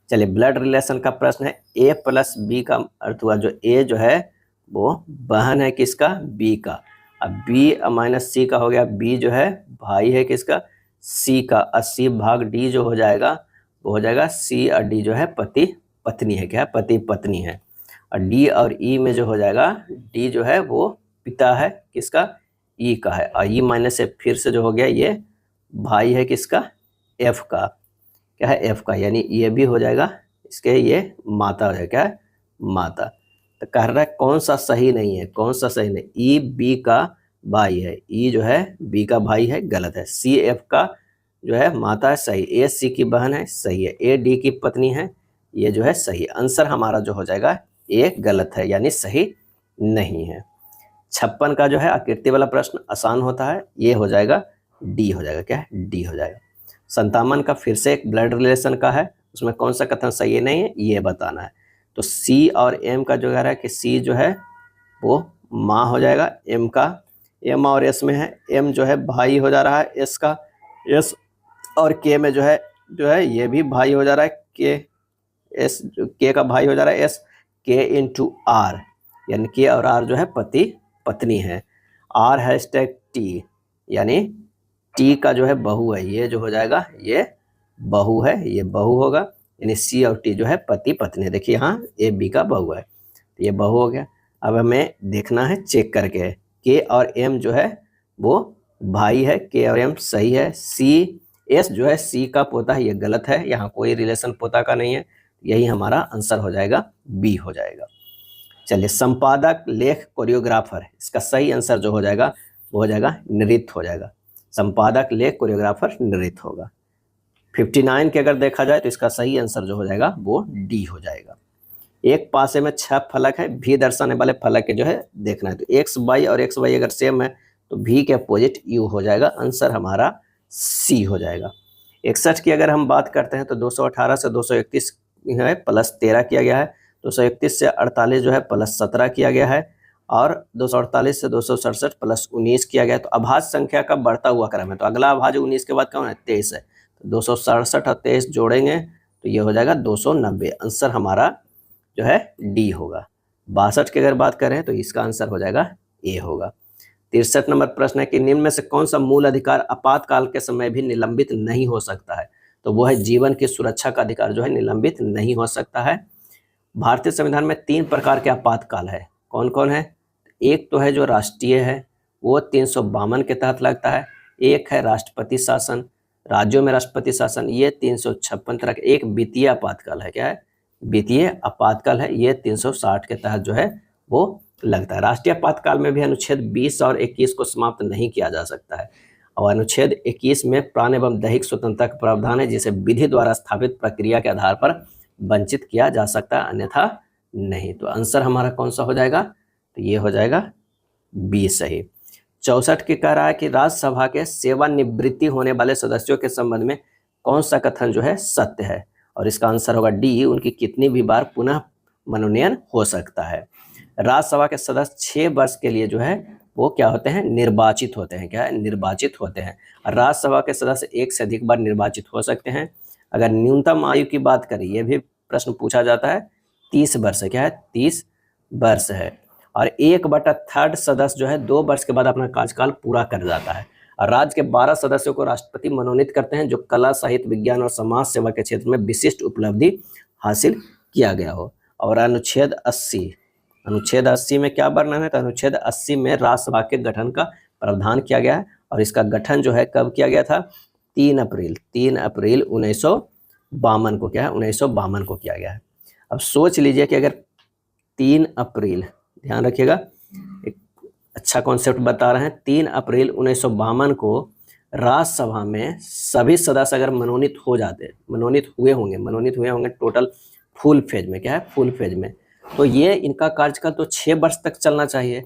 चलिए ब्लड रिलेशन का प्रश्न है। ए प्लस बी का अर्थ हुआ जो ए जो है वो बहन है किसका? बी का। अब बी माइनस सी का हो गया, बी जो है भाई है किसका? सी का। 80 भाग डी जो हो जाएगा वो हो जाएगा सी और डी जो है पति पत्नी है। क्या है? पति पत्नी है। और डी और ई में जो हो जाएगा, डी जो है वो पिता है किसका? ई का है। और ई माइनस से फिर से जो हो गया ये भाई है किसका? एफ का। क्या है? एफ का, यानी ये भी हो जाएगा इसके ये माता है। क्या है? माता। तो कह रहा है कौन सा सही नहीं है? कौन सा सही नहीं? ई बी का भाई है, ई जो है बी का भाई है, गलत है। सी एफ का जो है माता है, सही। ए सी की बहन है, सही है। ए डी की पत्नी है, ये जो है सही। आंसर हमारा जो हो जाएगा ए गलत है, यानी सही नहीं है। 56 का जो है आकृति वाला प्रश्न आसान होता है, ये हो जाएगा डी हो जाएगा। क्या है? डी हो जाएगा। 57 का फिर से एक ब्लड रिलेशन का है, उसमें कौन सा कथन सही नहीं है ये बताना है। तो सी और एम का जो है कि सी जो है वो माँ हो जाएगा, एम का एम और एस में है, एम जो है भाई हो जा रहा है एस का, एस और के में जो है ये भी भाई हो जा रहा है, के एस के का भाई हो जा रहा है एस, के इंटू आर, यानी के और आर जो है पति पत्नी है, आर हैशटैग टी, यानी टी का जो है बहू है, ये जो हो जाएगा ये बहू है, ये बहू होगा, यानी सी और टी जो है पति पत्नी। देखिए यहाँ ए बी का बहू है, तो ये बहू हो गया। अब हमें देखना है चेक करके, के और एम जो है वो भाई है, के और एम सही है, सी एस जो है सी का पोता है, ये गलत है, यहाँ कोई रिलेशन पोता का नहीं है, यही हमारा आंसर हो जाएगा, बी हो जाएगा। चलिए, संपादक, लेख, कोरियोग्राफर, इसका सही आंसर जो हो जाएगा वो हो जाएगा नृत्य हो जाएगा। संपादक, लेख, कोरियोग्राफर नृत्य होगा। 59 के अगर देखा जाए तो इसका सही आंसर जो हो जाएगा वो डी हो जाएगा। एक पासे में 6 फलक है, भी दर्शाने वाले फलक के जो है देखना है, तो एक्स वाई और एक्स वाई अगर सेम है तो भी के अपोजिट यू हो जाएगा, आंसर हमारा सी हो जाएगा। 61 की अगर हम बात करते हैं तो 218 से 231 है प्लस 13 किया गया है, 231 से 48 जो है प्लस 17 किया गया है, और 248 से 267 प्लस 19 किया गया है। तो अभाज्य संख्या का बढ़ता हुआ क्रम है, तो अगला अभाज्य 19 के बाद कौन है, 23 है, तो 267 और 23 जोड़ेंगे तो ये हो जाएगा 290, आंसर हमारा जो है डी होगा। 62 की अगर बात करें तो इसका आंसर हो जाएगा ए होगा। 63 नंबर प्रश्न है कि निम्न में से कौन सा मूल अधिकार आपातकाल के समय भी निलंबित नहीं हो सकता है, तो वो है जीवन की सुरक्षा का अधिकार जो है निलंबित नहीं हो सकता है। भारतीय संविधान में 3 प्रकार के आपातकाल है, कौन कौन है, एक तो है जो राष्ट्रीय है वो 352 के तहत लगता है, एक है राष्ट्रपति शासन, राज्यों में राष्ट्रपति शासन, ये 356 तरह के, एक वित्तीय आपातकाल है, क्या है, वित्तीय आपातकाल है, ये 360 के तहत जो है वो लगता है। राष्ट्रीय आपातकाल में भी अनुच्छेद 20 और 21 को समाप्त नहीं किया जा सकता है, और अनुच्छेद 21 में प्राण एवं दैहिक स्वतंत्रता का प्रावधान है, जिसे विधि द्वारा स्थापित प्रक्रिया के आधार पर वंचित किया जा सकता है, अन्यथा नहीं। तो आंसर हमारा कौन सा हो जाएगा, तो ये हो जाएगा बी सही। 64 की कह रहा है कि राज्यसभा के सेवानिवृत्ति होने वाले सदस्यों के संबंध में कौन सा कथन जो है सत्य है, और इसका आंसर होगा डी, उनकी कितनी भी बार पुनः मनोनयन हो सकता है। राज्यसभा के सदस्य 6 वर्ष के लिए जो है वो क्या होते हैं, निर्वाचित होते हैं, क्या है, निर्वाचित होते हैं। राज्यसभा के सदस्य 1 से अधिक बार निर्वाचित हो सकते हैं। अगर न्यूनतम आयु की बात करें, ये भी प्रश्न पूछा जाता है, 30 वर्ष है, क्या है, 30 वर्ष है, और 1/3 सदस्य जो है 2 वर्ष के बाद अपना कार्यकाल पूरा कर जाता है। और राज्य के 12 सदस्यों को राष्ट्रपति मनोनीत करते हैं जो कला, साहित्य, विज्ञान और समाज सेवा के क्षेत्र में विशिष्ट उपलब्धि हासिल किया गया हो। और अनुच्छेद 80 में क्या वर्णन है, तो अनुच्छेद 80 में राज्यसभा के गठन का प्रावधान किया गया है, और इसका गठन जो है कब किया गया था, 3 अप्रैल 1952 को, क्या है, 1952 को किया गया है। अब सोच लीजिए कि अगर 3 अप्रैल, ध्यान रखिएगा, एक अच्छा कॉन्सेप्ट बता रहे हैं, 3 अप्रैल 1952 को राज्यसभा में सभी सदस्य अगर मनोनीत हुए होंगे टोटल फुल फेज में, क्या है, फुल फेज में, तो ये इनका कार्यकाल तो 6 वर्ष तक चलना चाहिए,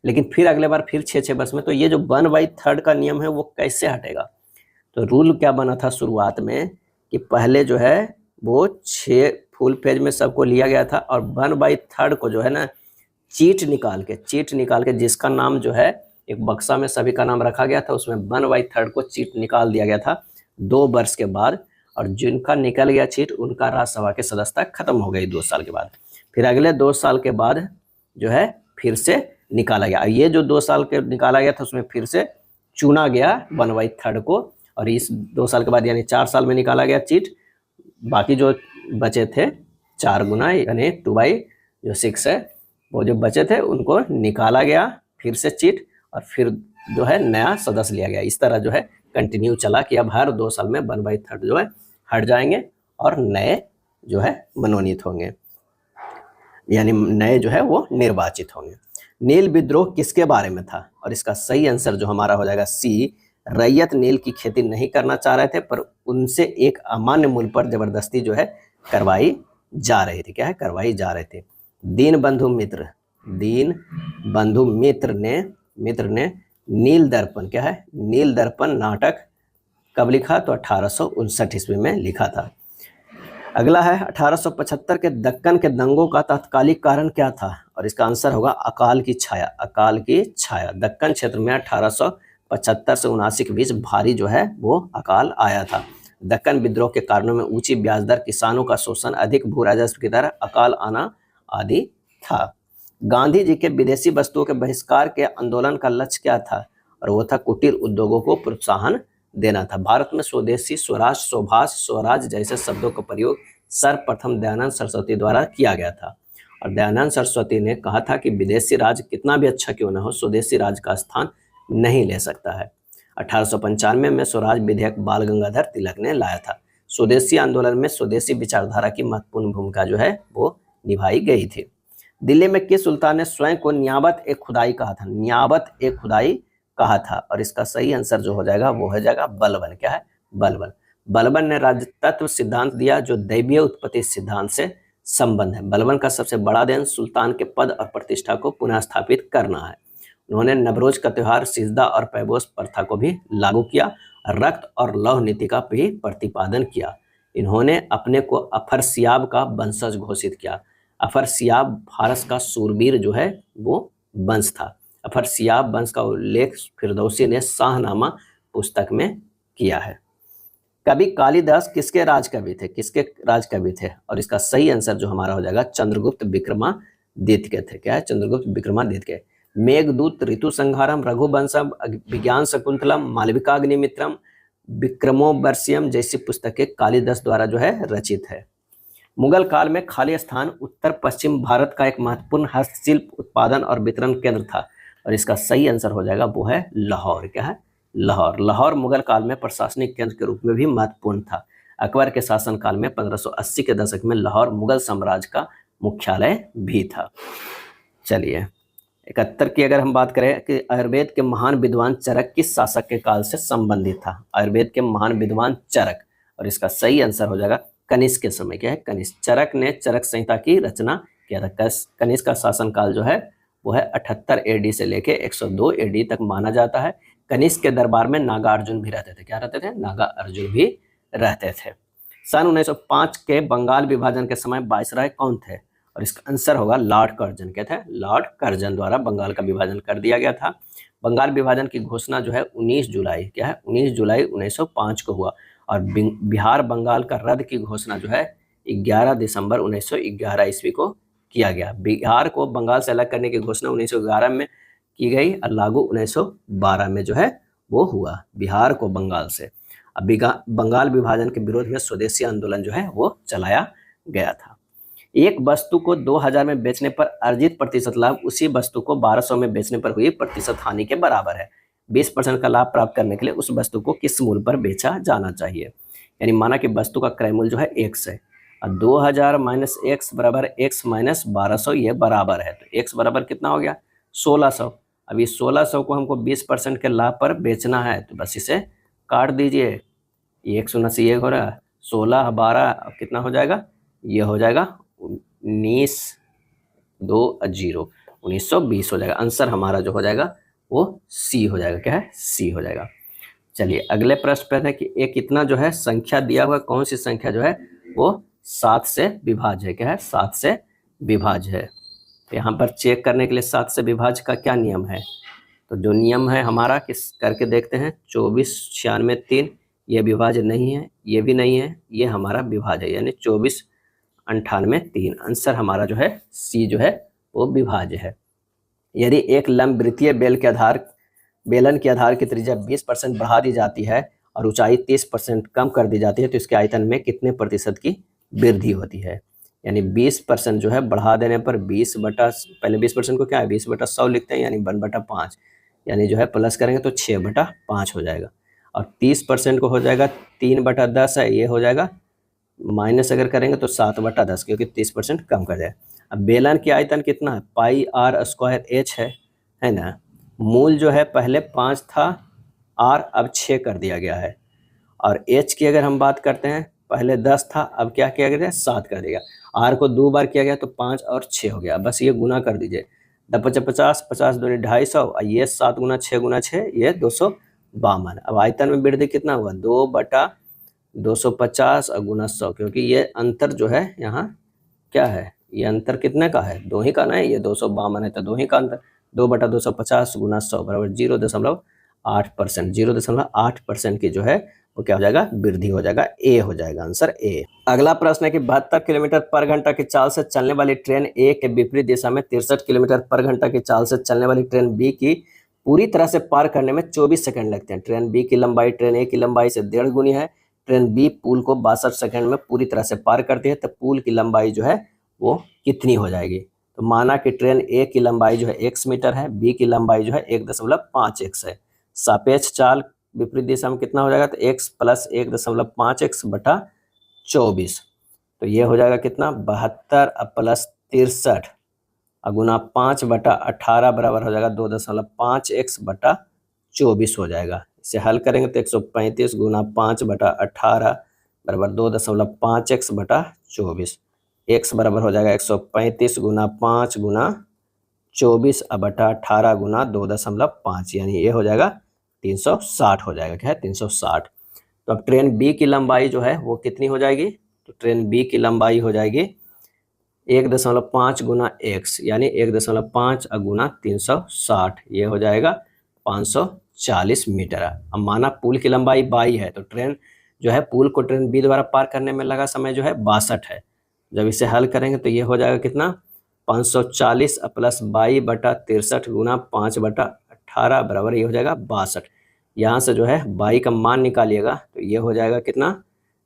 लेकिन फिर अगले बार फिर 6 वर्ष में, तो ये जो 1/3 का नियम है वो कैसे हटेगा। तो रूल क्या बना था शुरुआत में कि पहले जो है वो 6 फुल पेज में सबको लिया गया था, और 1/3 को जो है ना चीट निकाल के जिसका नाम जो है एक बक्सा में सभी का नाम रखा गया था, उसमें 1/3 को चीट निकाल दिया गया था 2 वर्ष के बाद, और जिनका निकल गया चीट उनका राज्यसभा की सदस्यता खत्म हो गई 2 साल के बाद। फिर अगले 2 साल के बाद जो है फिर से निकाला गया, ये जो 2 साल के निकाला गया था उसमें फिर से चुना गया 1/3 को, और इस 2 साल के बाद यानी 4 साल में निकाला गया चीट, बाकी जो बचे थे 4 गुना यानी 2/6 है, वो जो बचे थे उनको निकाला गया फिर से चीट, और फिर जो है नया सदस्य लिया गया। इस तरह जो है कंटिन्यू चला कि अब हर 2 साल में 1/3 जो है हट जाएंगे और नए जो है मनोनीत होंगे, यानी नए जो है वो निर्वाचित होंगे। नील विद्रोह किसके बारे में था, और इसका सही आंसर जो हमारा हो जाएगा सी, रैयत नील की खेती नहीं करना चाह रहे थे, पर उनसे एक अमान्य मूल्य पर जबरदस्ती जो है करवाई जा रही थी, क्या है, करवाई जा रहे थे। दीनबंधु मित्र ने नील दर्पण, क्या है, नील दर्पण नाटक कब लिखा, तो 1859 ईस्वी में लिखा था। अगला है 1875 के दक्कन के दंगों का तात्कालिक कारण क्या था, और इसका आंसर होगा अकाल की छाया। अकाल की छाया दक्कन क्षेत्र में 1875 से 79 के बीच भारी जो है वो अकाल आया था। दक्कन विद्रोह के कारणों में ऊंची ब्याज दर, किसानों का शोषण, अधिक भू राजस्व की दर, अकाल आना आदि था। गांधी जी के विदेशी वस्तुओं के बहिष्कार के आंदोलन का लक्ष्य क्या था? और वो था कुटीर उद्योगों को प्रोत्साहन देना था। भारत में स्वदेशी, स्वराज, स्वभाष, स्वराज जैसे शब्दों का प्रयोग सर्वप्रथम दयानंद सरस्वती द्वारा किया गया था। और दयानंद सरस्वती ने कहा था कि विदेशी राज कितना भी अच्छा क्यों न हो, स्वदेशी राज का स्थान नहीं ले सकता है। 1895 में स्वराज विधेयक बाल गंगाधर तिलक ने लाया था। स्वदेशी आंदोलन में स्वदेशी विचारधारा की महत्वपूर्ण भूमिका जो है वो निभाई गई थी। दिल्ली में किस सुल्तान ने स्वयं को नियाबत ए खुदाई कहा था? नियाबत ए खुदाई कहा था। और इसका सही आंसर जो हो जाएगा वो हो जाएगा बलबन। क्या है? बलबन। बलबन ने राज्य तत्व सिद्धांत दिया जो दैवीय उत्पत्ति सिद्धांत से संबंध है। बलबन का सबसे बड़ा देन सुल्तान के पद और प्रतिष्ठा को पुनः स्थापित करना है। उन्होंने नवरोज का त्योहार, सिजदा और पैबोस प्रथा को भी लागू किया। रक्त और लौह नीति का भी प्रतिपादन किया। इन्होंने अपने को अफरसियाब का वंशज घोषित किया। अफरसियाब फारस का सूरबीर जो है वो वंश था। अफरसियाब वंश का उल्लेख फिरदौसी ने शाहनामा पुस्तक में किया है। कवि कालिदास किसके राज कवि थे? किसके राज कवि थे? और इसका सही आंसर जो हमारा हो जाएगा चंद्रगुप्त विक्रमादित्य के थे। क्या है? चंद्रगुप्त विक्रमादित्य के। मेघदूत, ऋतु संहारम, रघुवंशम, विज्ञान शकुंतलम, मालविकाग्निमित्रम, विक्रमोर्वशीयम जैसी पुस्तकें कालिदास द्वारा जो है रचित है। मुगल काल में खाली स्थान उत्तर पश्चिम भारत का एक महत्वपूर्ण हस्तशिल्प उत्पादन और वितरण केंद्र था। और इसका सही आंसर हो जाएगा वो है लाहौर। क्या है? लाहौर। लाहौर मुगल काल में प्रशासनिक केंद्र के रूप में भी महत्वपूर्ण था। अकबर के शासनकाल में 1580 के दशक में लाहौर मुगल साम्राज्य का मुख्यालय भी था। चलिए 71 की अगर हम बात करें कि आयुर्वेद के महान विद्वान चरक किस शासक के काल से संबंधित था? आयुर्वेद के महान विद्वान चरक। और इसका सही आंसर हो जाएगा कनिष्क के समय। क्या है? कनिष्क। चरक ने चरक संहिता की रचना किया था। कनिष्क का शासनकाल जो है वो है 78 AD से लेके 102 AD तक माना जाता है। कनिष्क के दरबार में नागार्जुन भी रहते थे। क्या रहते थे? नागार्जुन भी रहते थे। सन 1905 के बंगाल विभाजन के समय वायसराय कौन थे? और इसका आंसर होगा लॉर्ड कर्जन। क्या थे? लॉर्ड कर्जन द्वारा बंगाल का विभाजन कर दिया गया था। बंगाल विभाजन की घोषणा जो है 19 जुलाई, क्या है? 19 जुलाई 1905 को हुआ। और बिहार बंगाल का रद्द की घोषणा जो है 11 दिसंबर 1911 ईस्वी को किया गया। बिहार को बंगाल से अलग करने की घोषणा 1911 में की गई और लागू 1912 में जो है वो हुआ बिहार को बंगाल से। अब बंगाल विभाजन के विरोध में स्वदेशी आंदोलन जो है वो चलाया गया था। एक वस्तु को 2000 में बेचने पर अर्जित प्रतिशत लाभ उसी वस्तु को 1200 में बेचने पर हुई प्रतिशत हानि के बराबर है। 20% का लाभ प्राप्त करने के लिए उस वस्तु को किस मूल्य पर बेचा जाना चाहिए? यानी माना कि वस्तु का क्रय मूल्य जो है x है और 2000 माइनस x बराबर x माइनस 1200 ये बराबर है। तो x बराबर कितना हो गया? 1600। अब इस 1600 को हमको 20% के लाभ पर बेचना है तो बस इसे काट दीजिए। एक शून्य से ये हो रहा है 16 12 कितना हो जाएगा? ये हो जाएगा 19 2 0 1920 हो जाएगा। आंसर हमारा जो हो जाएगा वो सी हो जाएगा। क्या है? सी हो जाएगा। चलिए अगले प्रश्न पर है कि एक इतना जो है संख्या दिया हुआ, कौन सी संख्या जो है वो 7 से विभाज्य है? क्या है? 7 से विभाज्य है। तो यहाँ पर चेक करने के लिए 7 से विभाज्य का क्या नियम है? तो जो नियम है हमारा किस करके देखते हैं। 24 96 3 ये विभाज्य नहीं है, ये भी नहीं है, ये हमारा विभाज्य है यानी 24 98 3। आंसर हमारा जो है सी जो है वो विभाज्य है। यदि एक लंबवृत्तीय बेलन के आधार की त्रिज्या 20% बढ़ा दी जाती है और ऊंचाई 30% कम कर दी जाती है तो इसके आयतन में कितने प्रतिशत की वृद्धि होती है? यानी 20% जो है बढ़ा देने पर 20 बटा, पहले 20% को क्या है 20/100 लिखते हैं यानी 1/5 यानी जो है प्लस करेंगे तो 6/5 हो जाएगा। और 30% को हो जाएगा 3/10 है, ये हो जाएगा माइनस अगर करेंगे तो 7/10 क्योंकि 30% कम कर जाए। अब बेलन की आयतन कितना है? पाई r स्क्वायर h है ना। मूल जो है पहले 5 था, r अब 6 कर दिया गया है। और h की अगर हम बात करते हैं पहले 10 था, अब क्या किया गया? 7 कर दिया। r को 2 बार किया गया तो 5 और 6 हो गया। बस ये गुना कर दीजिए। 50 50 दूनी 250 और ये 7 गुना 6 गुना 6 ये 252। अब आयतन में वृद्धि कितना हुआ? 2/250 और गुना 100 क्योंकि ये अंतर जो है यहाँ क्या है? ये अंतर कितने का है, 2 ही का ना है, ये 252 है तो 2 ही का अंतर, 2/250 गुना 100 बराबर 0.8%। 0.8% की जो है वो क्या हो जाएगा, वृद्धि हो जाएगा, ए हो जाएगा आंसर ए। अगला प्रश्न है कि 72 किलोमीटर पर घंटा की चाल से चलने वाली ट्रेन ए के विपरीत दिशा में 63 किलोमीटर पर घंटा की चाल से चलने वाली ट्रेन बी की पूरी तरह से पार करने में 24 सेकंड लगते हैं। ट्रेन बी की लंबाई ट्रेन ए की लंबाई से 1.5 गुनी है। ट्रेन बी पुल को 62 सेकंड में पूरी तरह से पार करती है, तो पुल की लंबाई जो है वो कितनी हो जाएगी। तो माना कि ट्रेन ए की लंबाई जो है x मीटर है, बी की लंबाई जो है 1.5x है। सापेक्ष चाल विपरीत दिशा में कितना हो जाएगा, तो x + 1.5x बटा 24, तो ये हो जाएगा कितना, 72 + 63 गुना 5/18 बराबर हो जाएगा 2.5x बटा 24 हो जाएगा। इसे हल करेंगे तो 135 गुना 5/18 बराबर 2.5x बटा 24। x बराबर हो जाएगा 135 गुना 5 गुना 24 बटा 18 गुना 2.5, यानी ये हो जाएगा 360 हो जाएगा। क्या है, 360। तो अब ट्रेन बी की लंबाई जो है वो कितनी हो जाएगी, तो ट्रेन बी की लंबाई हो जाएगी 1.5 गुना x, यानी 1.5 गुना 360, ये हो जाएगा 540 मीटर। अब माना पुल की लंबाई 22 है, तो ट्रेन जो है पुल को ट्रेन बी द्वारा पार करने में लगा समय जो है 62 है। जब इसे हल करेंगे तो ये हो जाएगा कितना, 540 + 22 बटा 63 गुना 5/18 बराबर ये हो जाएगा 62। यहाँ से जो है 22 का मान निकालिएगा तो ये हो जाएगा कितना,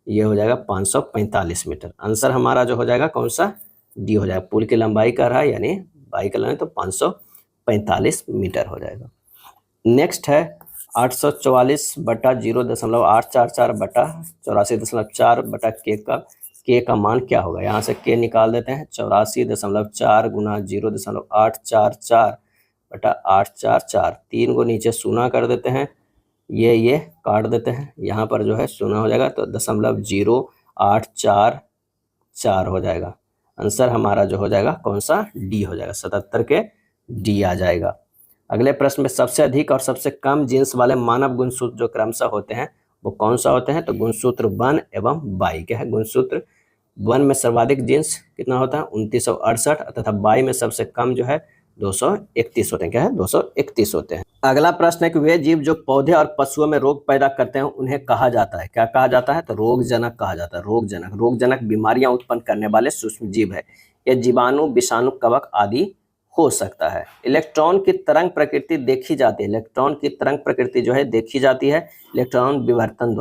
ये हो जाएगा 545 मीटर। आंसर हमारा जो हो जाएगा कौन सा, डी हो जाएगा। पुल की लंबाई कर रहा है यानी 22 का लंबाई, तो 545 मीटर हो जाएगा। नेक्स्ट है 844 बटा 0.844 बटा 84.4 बटा के का मान क्या होगा। यहाँ से के निकाल देते हैं, 84.4 गुना 0.844 बटा 844, 3 को नीचे शून्य कर देते हैं, ये काट देते हैं, यहाँ पर जो है शून्य हो जाएगा, तो 0.0844 हो जाएगा। आंसर हमारा जो हो जाएगा कौन सा, डी हो जाएगा, 77 के डी आ जाएगा। अगले प्रश्न में सबसे अधिक और सबसे कम जिन्स वाले मानव गुणसूत्र जो क्रमशः होते हैं वो कौन सा होते हैं, तो गुणसूत्र 1 एवं 22। क्या है, गुणसूत्र 1 में सर्वाधिक जिन्स कितना होता है, 2968, तथा 22 में सबसे कम जो है 231 होते हैं। क्या है, 231 होते हैं। अगला प्रश्न है कि वे जीव जो पौधे और पशुओं में रोग पैदा करते हैं उन्हें कहा जाता है, क्या कहा जाता है, तो रोगजनक कहा जाता है। रोगजनक बीमारियां उत्पन्न करने वाले सूक्ष्म जीव है। ये जीवाणु, विषाणु, कवक आदि हो सकता है। इलेक्ट्रॉन की तरंग प्रकृति देखी जाती है, इलेक्ट्रॉन की तरंग प्रकृति जो है देखी जाती है इलेक्ट्रॉन विवर्तन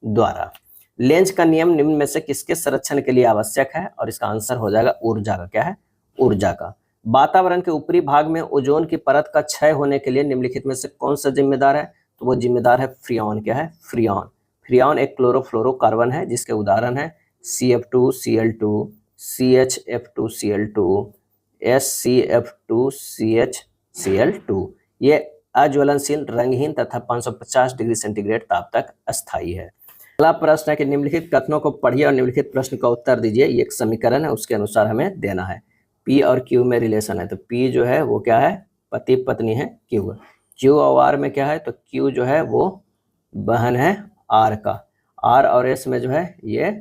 द्वारा। लेंज का नियम निम्न में से किसके संरक्षण के लिए आवश्यक है, और इसका आंसर हो जाएगा ऊर्जा का। क्या है, ऊर्जा का। वातावरण के ऊपरी भाग में ओजोन की परत का क्षय होने के लिए निम्नलिखित में से कौन सा जिम्मेदार है, तो वो जिम्मेदार है फ्रियॉन। क्या है, फ्रियॉन एक क्लोरोफ्लोरोकार्बन है जिसके उदाहरण है CF2Cl2, CHF2Cl2, SCF2CHCl2। ये अज्वलनशील, रंगहीन तथा 550 डिग्री सेंटीग्रेड ताप तक अस्थायी है। अगला प्रश्न है कि निम्नलिखित कथनों को पढ़िए और निम्नलिखित प्रश्न का उत्तर दीजिए। ये एक समीकरण है, उसके अनुसार हमें देना है। P और Q में रिलेशन है, तो P जो है वो क्या है, पति पत्नी है Q और R में क्या है, तो Q जो है वो बहन है R का, R और S में जो है ये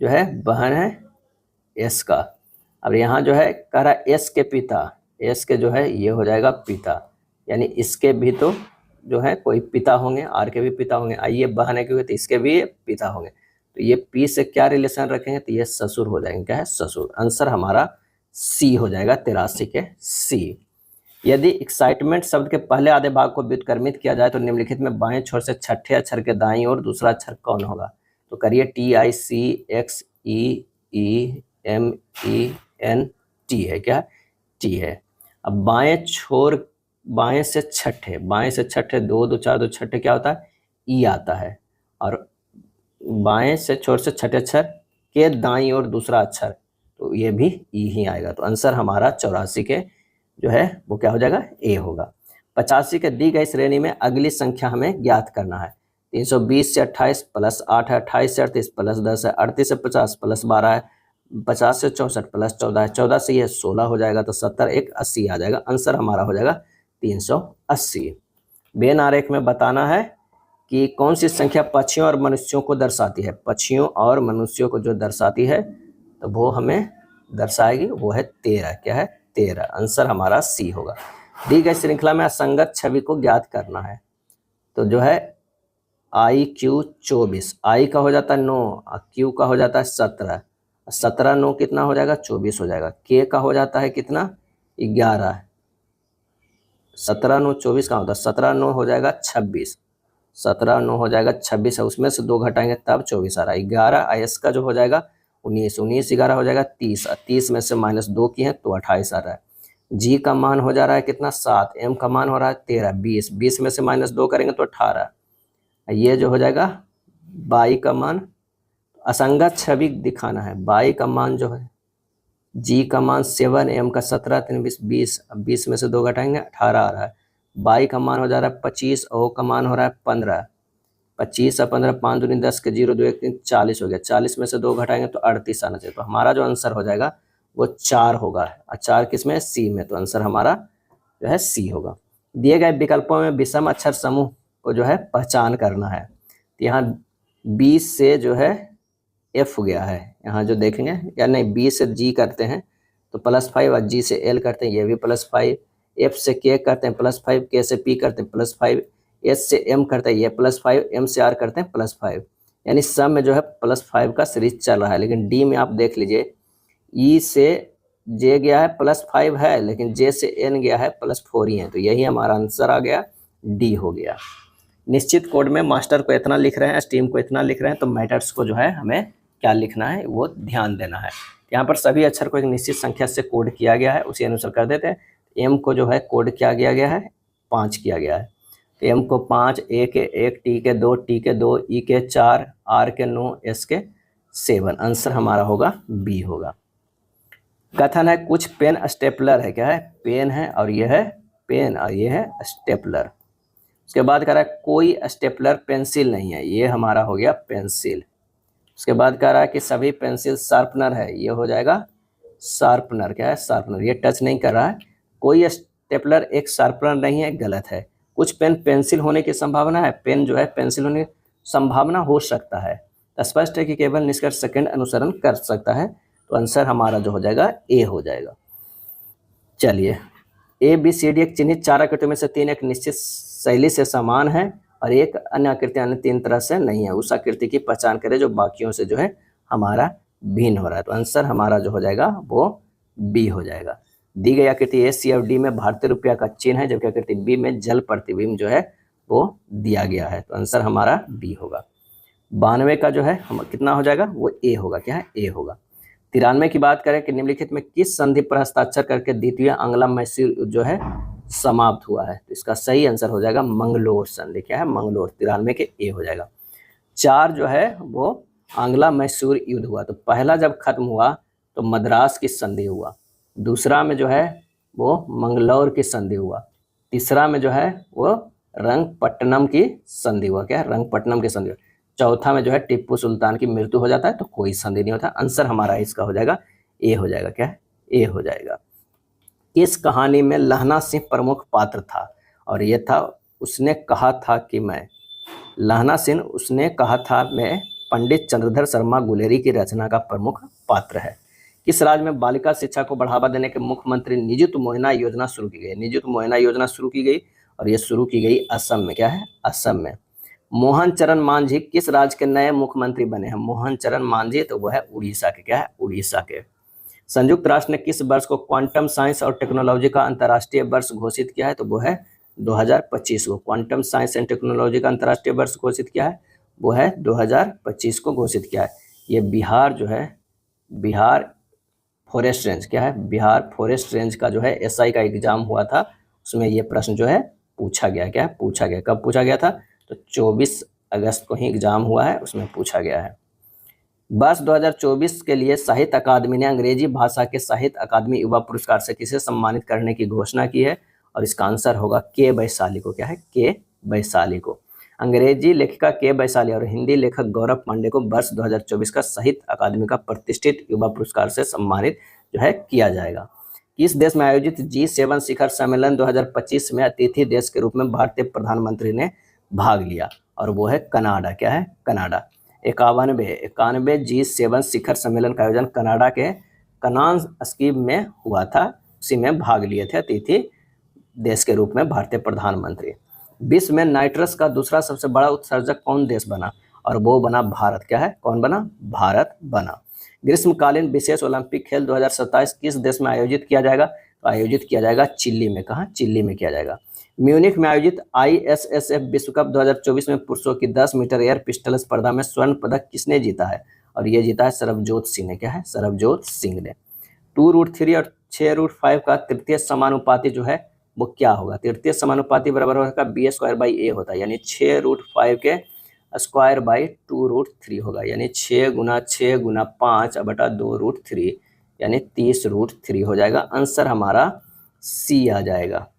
जो है बहन है S का। अब यहाँ जो है कह रहा है S के पिता, S के जो है ये हो जाएगा पिता, यानी इसके भी तो जो है कोई पिता होंगे, R के भी पिता होंगे। आइए बहन है क्योंकि तो इसके भी पिता होंगे, तो ये P से क्या रिलेशन रखेंगे, तो ये ससुर हो जाएंगे। क्या है, ससुर। आंसर हमारा C हो जाएगा, 83 के C। यदि एक्साइटमेंट शब्द के पहले आधे भाग को व्युत्क्रमित किया जाए तो निम्नलिखित में बाएं छोर से छठे अक्षर के दाईं ओर दूसरा अक्षर कौन होगा, तो करिए TICXEMENT है। क्या, टी है। अब बाएं से छठे, 2 2 4 2 छठे क्या होता है, ई आता है, और बाएं से छोर से छठे अक्षर के दाईं ओर दूसरा अक्षर, तो ये भी ई ही आएगा। तो आंसर हमारा 84 के जो है वो क्या हो जाएगा, ए होगा। 85 के दी गई श्रेणी में अगली संख्या हमें ज्ञात करना है। 320 से 28 प्लस 8 है, 28 से 38 प्लस 10 है, 38 से 50 प्लस 12 है, 50 से 64 प्लस 14 है, 14 से ये 16 हो जाएगा, तो 70 एक 80 आ जाएगा। आंसर हमारा हो जाएगा 380। बेन आरेख में बताना है कि कौन सी संख्या पक्षियों और मनुष्यों को दर्शाती है। पक्षियों और मनुष्यों को जो दर्शाती है तो वो हमें दर्शाएगी वो है 13। क्या है? 13। आंसर हमारा सी होगा। दी गई श्रृंखला में असंगत छवि को ज्ञात करना है। तो जो है आई क्यू 24, आई का हो जाता है 9, क्यू का हो जाता है 17, 17 9 कितना हो जाएगा? 24 हो जाएगा। के का हो जाता है कितना? 11, 17 9 24 का होता है, 17 9 हो जाएगा 26, 17 9 हो जाएगा 26 है, उसमें से 2 घटाएंगे तब 24 आ रहा है। 11 आईएस का जो हो जाएगा 19, 19 11 हो जाएगा 30, 30 में से -2 की है तो 28 आ रहा है। जी का मान हो जा रहा है कितना? 7, एम का मान हो रहा है 13, 20, 20 में से -2 करेंगे तो 18, ये जो हो जाएगा बाई का मान, असंगत छवि दिखाना है। बाई का मान जो है, जी का मान 7, एम का 17, 3 20, 20, अब 20 में से 2 घटाएंगे 18 आ रहा है। बाई का मान हो जा रहा है 25, ओ का मान हो रहा है 15, 25 और 15 5 दूनी 10 के 0 2 1 3 40 हो गया। 40 में से 2 घटाएंगे तो 38 आना चाहिए। तो हमारा जो आंसर हो जाएगा वो 4 होगा। और 4 किस में? सी में। तो आंसर हमारा जो है सी होगा। दिए गए विकल्पों में विषम अक्षर समूह को जो है पहचान करना है। तो यहाँ बी से जो है एफ गया है, यहाँ जो देखेंगे, या नहीं, बी से जी करते हैं तो +5, और जी से एल करते हैं ये भी +5, एफ से के करते हैं +5, के से पी करते हैं +5, एस से एम करते हैं ये +5, एम से आर करते हैं +5, यानी सब में जो है +5 का सीरीज चल रहा है। लेकिन डी में आप देख लीजिए, ई से जे गया है +5 है, लेकिन जे से एन गया है +4 ही है। तो यही हमारा आंसर आ गया, डी हो गया। निश्चित कोड में मास्टर को इतना लिख रहे हैं, स्ट्रीम को इतना लिख रहे हैं, तो मैटर्स को जो है हमें क्या लिखना है वो ध्यान देना है। यहाँ पर सभी अक्षर को एक निश्चित संख्या से कोड किया गया है, उसी अनुसार कर देते हैं। एम को जो है कोड किया गया है 5 किया गया है। तो एम को 5, ए के 1, टी के 2, टी के 2, ई के 4, आर के 9, एस के 7। आंसर हमारा होगा बी होगा। कथन है कुछ पेन स्टेपलर है। क्या है? पेन है, और ये है पेन, और ये है स्टेपलर। उसके बाद कह रहा है कोई स्टेपलर पेंसिल नहीं है, ये हमारा हो गया पेंसिल। उसके बाद कह रहा है कि सभी पेंसिल शार्पनर है, ये हो जाएगा शार्पनर। क्या है? शार्पनर। ये टच नहीं कर रहा है। कोई स्टेपलर एक शार्पनर नहीं है, गलत है। कुछ पेन पेंसिल होने की संभावना है, पेन जो है पेंसिल होने की संभावना हो सकता है। स्पष्ट है कि केवल निष्कर्ष सेकंड अनुसरण कर सकता है। तो आंसर हमारा जो हो जाएगा ए हो जाएगा। चलिए, ए बी सी डी एक चिन्हित 4 आकृतियों में से 3 एक निश्चित शैली से समान है और एक अन्य आकृति अन्य 3 तरह से नहीं है। उस आकृति की पहचान करें जो बाकियों से जो है हमारा भिन्न हो रहा है। तो आंसर हमारा जो हो जाएगा वो बी हो जाएगा। दी गई आकृति ए सी और डी में भारतीय रुपया का चिन्ह है, जबकि आकृति बी में जल प्रतिबिंब जो है वो दिया गया है। तो आंसर हमारा बी होगा। 92 का जो है हम कितना हो जाएगा? वो ए होगा। क्या है? ए होगा। 93 की बात करें कि निम्नलिखित में किस संधि पर हस्ताक्षर करके द्वितीय आंग्ला मैसूर जो है समाप्त हुआ है? तो इसका सही आंसर हो जाएगा मंगलोर संधि। क्या है? मंगलोर। 93 के ए हो जाएगा। 4 जो है वो आंग्ला मैसूर युद्ध हुआ। तो पहला जब खत्म हुआ तो मद्रास की संधि हुआ, दूसरा में जो है वो मंगलौर की संधि हुआ, तीसरा में जो है वो रंगपट्टनम की संधि हुआ। क्या है? रंगपट्टनम की संधि। चौथा में जो है टिप्पू सुल्तान की मृत्यु हो जाता है, तो कोई संधि नहीं होता। आंसर हमारा इसका हो जाएगा ए हो जाएगा। क्या है? ए हो जाएगा। इस कहानी में लहना सिंह प्रमुख पात्र था और ये था उसने कहा था कि मैं, लहना सिंह उसने कहा था मैं पंडित चंद्रधर शर्मा गुलेरी की रचना का प्रमुख पात्र है। किस राज्य में बालिका शिक्षा को बढ़ावा देने के मुख्यमंत्री निजुत मोहिना योजना शुरू की गई? निजुत मोहिना योजना शुरू की गई और ये शुरू की गई असम में। क्या है? असम में। मोहन चरण मांझी किस राज्य के नए मुख्यमंत्री बने हैं? मोहन चरण मांझी तो वो है उड़ीसा के। क्या है? उड़ीसा के। संयुक्त राष्ट्र ने किस वर्ष को क्वांटम साइंस और टेक्नोलॉजी का अंतर्राष्ट्रीय वर्ष घोषित किया है? तो वो है 2025 को क्वांटम साइंस एंड टेक्नोलॉजी का अंतर्राष्ट्रीय वर्ष घोषित किया है, वो है 2025 को घोषित किया है। ये बिहार जो है, बिहार फॉरेस्ट रेंज, क्या है? बिहार फॉरेस्ट रेंज का जो है एसआई का एग्जाम हुआ था, उसमें ये प्रश्न जो है पूछा गया। क्या है? पूछा गया। कब पूछा गया था? तो 24 अगस्त को ही एग्जाम हुआ है, उसमें पूछा गया है। वर्ष 2024 के लिए साहित्य अकादमी ने अंग्रेजी भाषा के साहित्य अकादमी युवा पुरस्कार से किसे सम्मानित करने की घोषणा की है? और इसका आंसर होगा के वैशाली को। क्या है? के वैशाली को। अंग्रेजी लेखिका के वैशाली और हिंदी लेखक गौरव पांडे को वर्ष 2024 का साहित्य अकादमी का प्रतिष्ठित युवा पुरस्कार से सम्मानित जो है किया जाएगा। किस देश में आयोजित G7 शिखर सम्मेलन 2025 में अतिथि देश के रूप में भारतीय प्रधानमंत्री ने भाग लिया? और वो है कनाडा। क्या है? कनाडा। 91 G7 शिखर सम्मेलन का आयोजन कनाडा के कनान स्कीम में हुआ था, उसी में भाग लिए थे अतिथि देश के रूप में भारतीय प्रधानमंत्री। विश्व में नाइट्रस का दूसरा सबसे बड़ा उत्सर्जक कौन देश बना, और वो बना भारत। क्या है, कौन बना, भारत बना। ग्रीष्मकालीन विशेष ओलंपिक खेल 2027 किस देश में आयोजित किया जाएगा, तो आयोजित किया जाएगा चिली में। कहाँ, चिली में किया जाएगा। म्यूनिख में आयोजित ISSF विश्व कप 2024 में पुरुषों की 10 मीटर एयर पिस्टल स्पर्धा में स्वर्ण पदक किसने जीता है, और ये जीता है सरबजोत सिंह ने। क्या है, सरबजोत सिंह ने। 2√3 और 6√5 का तृतीय समानुपाती जो है वो क्या होगा, तृतीय समानुपाती बराबर होगा b² होता है, यानी 6√5 के स्क्वायर बाई 2√3 होगा, यानी 6 गुना 6 गुना 5 बटा 2√3, यानी 30√3 हो जाएगा। आंसर हमारा सी आ जाएगा।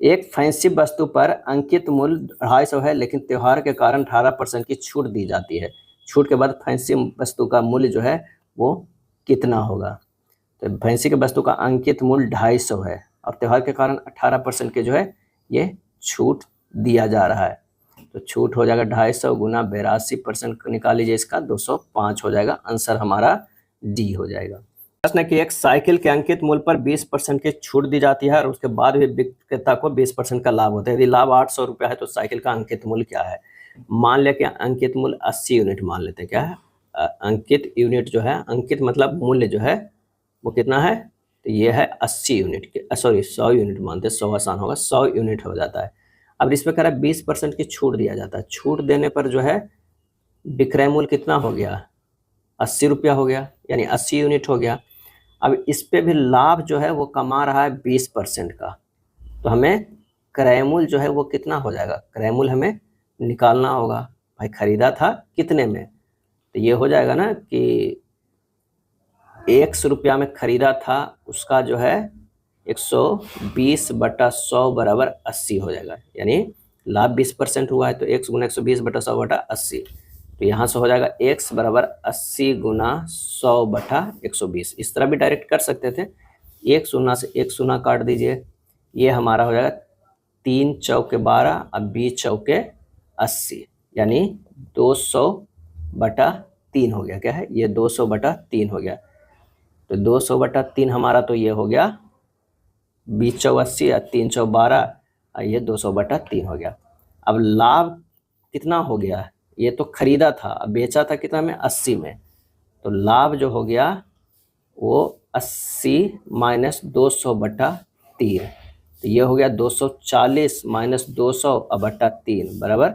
एक फैंसी वस्तु पर अंकित मूल्य 250 है, लेकिन त्यौहार के कारण 18% की छूट दी जाती है। छूट के बाद फैंसी वस्तु का मूल्य जो है वो कितना होगा, तो फैंसी के वस्तु का अंकित मूल्य 250 है और त्यौहार के कारण 18% के जो है ये छूट दिया जा रहा है। तो छूट हो जाएगा 250 गुना 82% निकाल लीजिए, इसका 205 हो जाएगा। आंसर हमारा डी हो जाएगा। प्रश्न है कि एक साइकिल के अंकित मूल्य पर 20% की छूट दी जाती है और उसके बाद भी विक्रेता को 20% का लाभ होता है। यदि लाभ 800 रुपया है तो साइकिल का अंकित मूल्य क्या है। मान लिया कि अंकित मूल्य 80 यूनिट मान लेते हैं। क्या है, अंकित यूनिट जो है, अंकित मतलब मूल्य जो है वो कितना है, तो ये है 80 यूनिट के, सॉरी 100 यूनिट मानते, 100 आसान होगा, 100 यूनिट हो जाता है। अब इस पर कह रहा है 20% की छूट दिया जाता है। छूट देने पर जो है विक्रय मूल्य कितना हो गया, 80 रुपया हो गया, यानी 80 यूनिट हो गया। अब इस पे भी लाभ जो है वो कमा रहा है 20% का, तो हमें क्रय मूल्य जो है वो कितना हो जाएगा, क्रय मूल्य हमें निकालना होगा। भाई खरीदा था कितने में, तो ये हो जाएगा ना कि 100 रुपया में खरीदा था, उसका जो है 120/100 बराबर 80 हो जाएगा, यानी लाभ 20% हुआ है तो 100 गुना 120/100/80, तो यहाँ से हो जाएगा x बराबर 80 गुना 100/120। इस तरह भी डायरेक्ट कर सकते थे, 1 शून्य से 1 शून्य काट दीजिए, ये हमारा हो जाएगा 3 चौके 12 और 20 चौके 80, यानी 200/3 हो गया। क्या है, ये 200/3 हो गया, तो 200/3 हमारा तो ये हो गया 20 चौ 80 और 3 चौ 12 और ये 200/3 हो गया। अब लाभ कितना हो गया, ये तो खरीदा था, अब बेचा था कितना में, 80 में, तो लाभ जो हो गया वो 80 माइनस 200/3, तो ये हो गया 240 माइनस 200/3 बराबर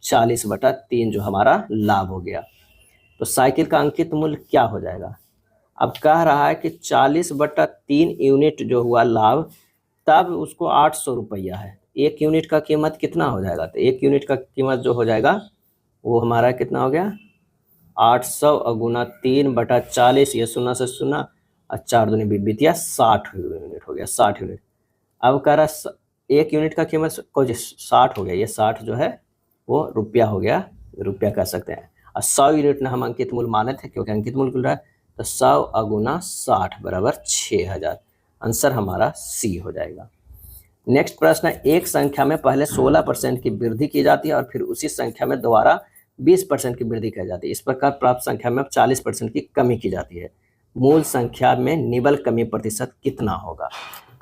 40/3 जो हमारा लाभ हो गया। तो साइकिल का अंकित मूल्य क्या हो जाएगा। अब कह रहा है कि 40/3 यूनिट जो हुआ लाभ, तब उसको 800 रुपया है। एक यूनिट का कीमत कितना हो जाएगा, तो एक यूनिट का कीमत जो हो जाएगा वो हमारा कितना हो गया, 800 और गुना 3/40, ये 0 से 0 और 4 दूनी बीतिया 60 यूनिट हो गया, 60 यूनिट। अब कह रहा एक यूनिट का कीमत कुछ 60 हो गया, ये 60 जो है वो रुपया हो गया, रुपया कह सकते हैं। और 100 यूनिट ने हम अंकित मूल्य माने थे, क्योंकि अंकित मूल्य खुल रहा है, तो 100 गुना 60 बराबर 6000। आंसर हमारा सी हो जाएगा। नेक्स्ट प्रश्न है, एक संख्या में पहले 16% की वृद्धि की जाती है और फिर उसी संख्या में दोबारा 20% की वृद्धि की जाती है। इस प्रकार प्राप्त संख्या में 40% की कमी की जाती है। मूल संख्या में निबल कमी प्रतिशत कितना होगा।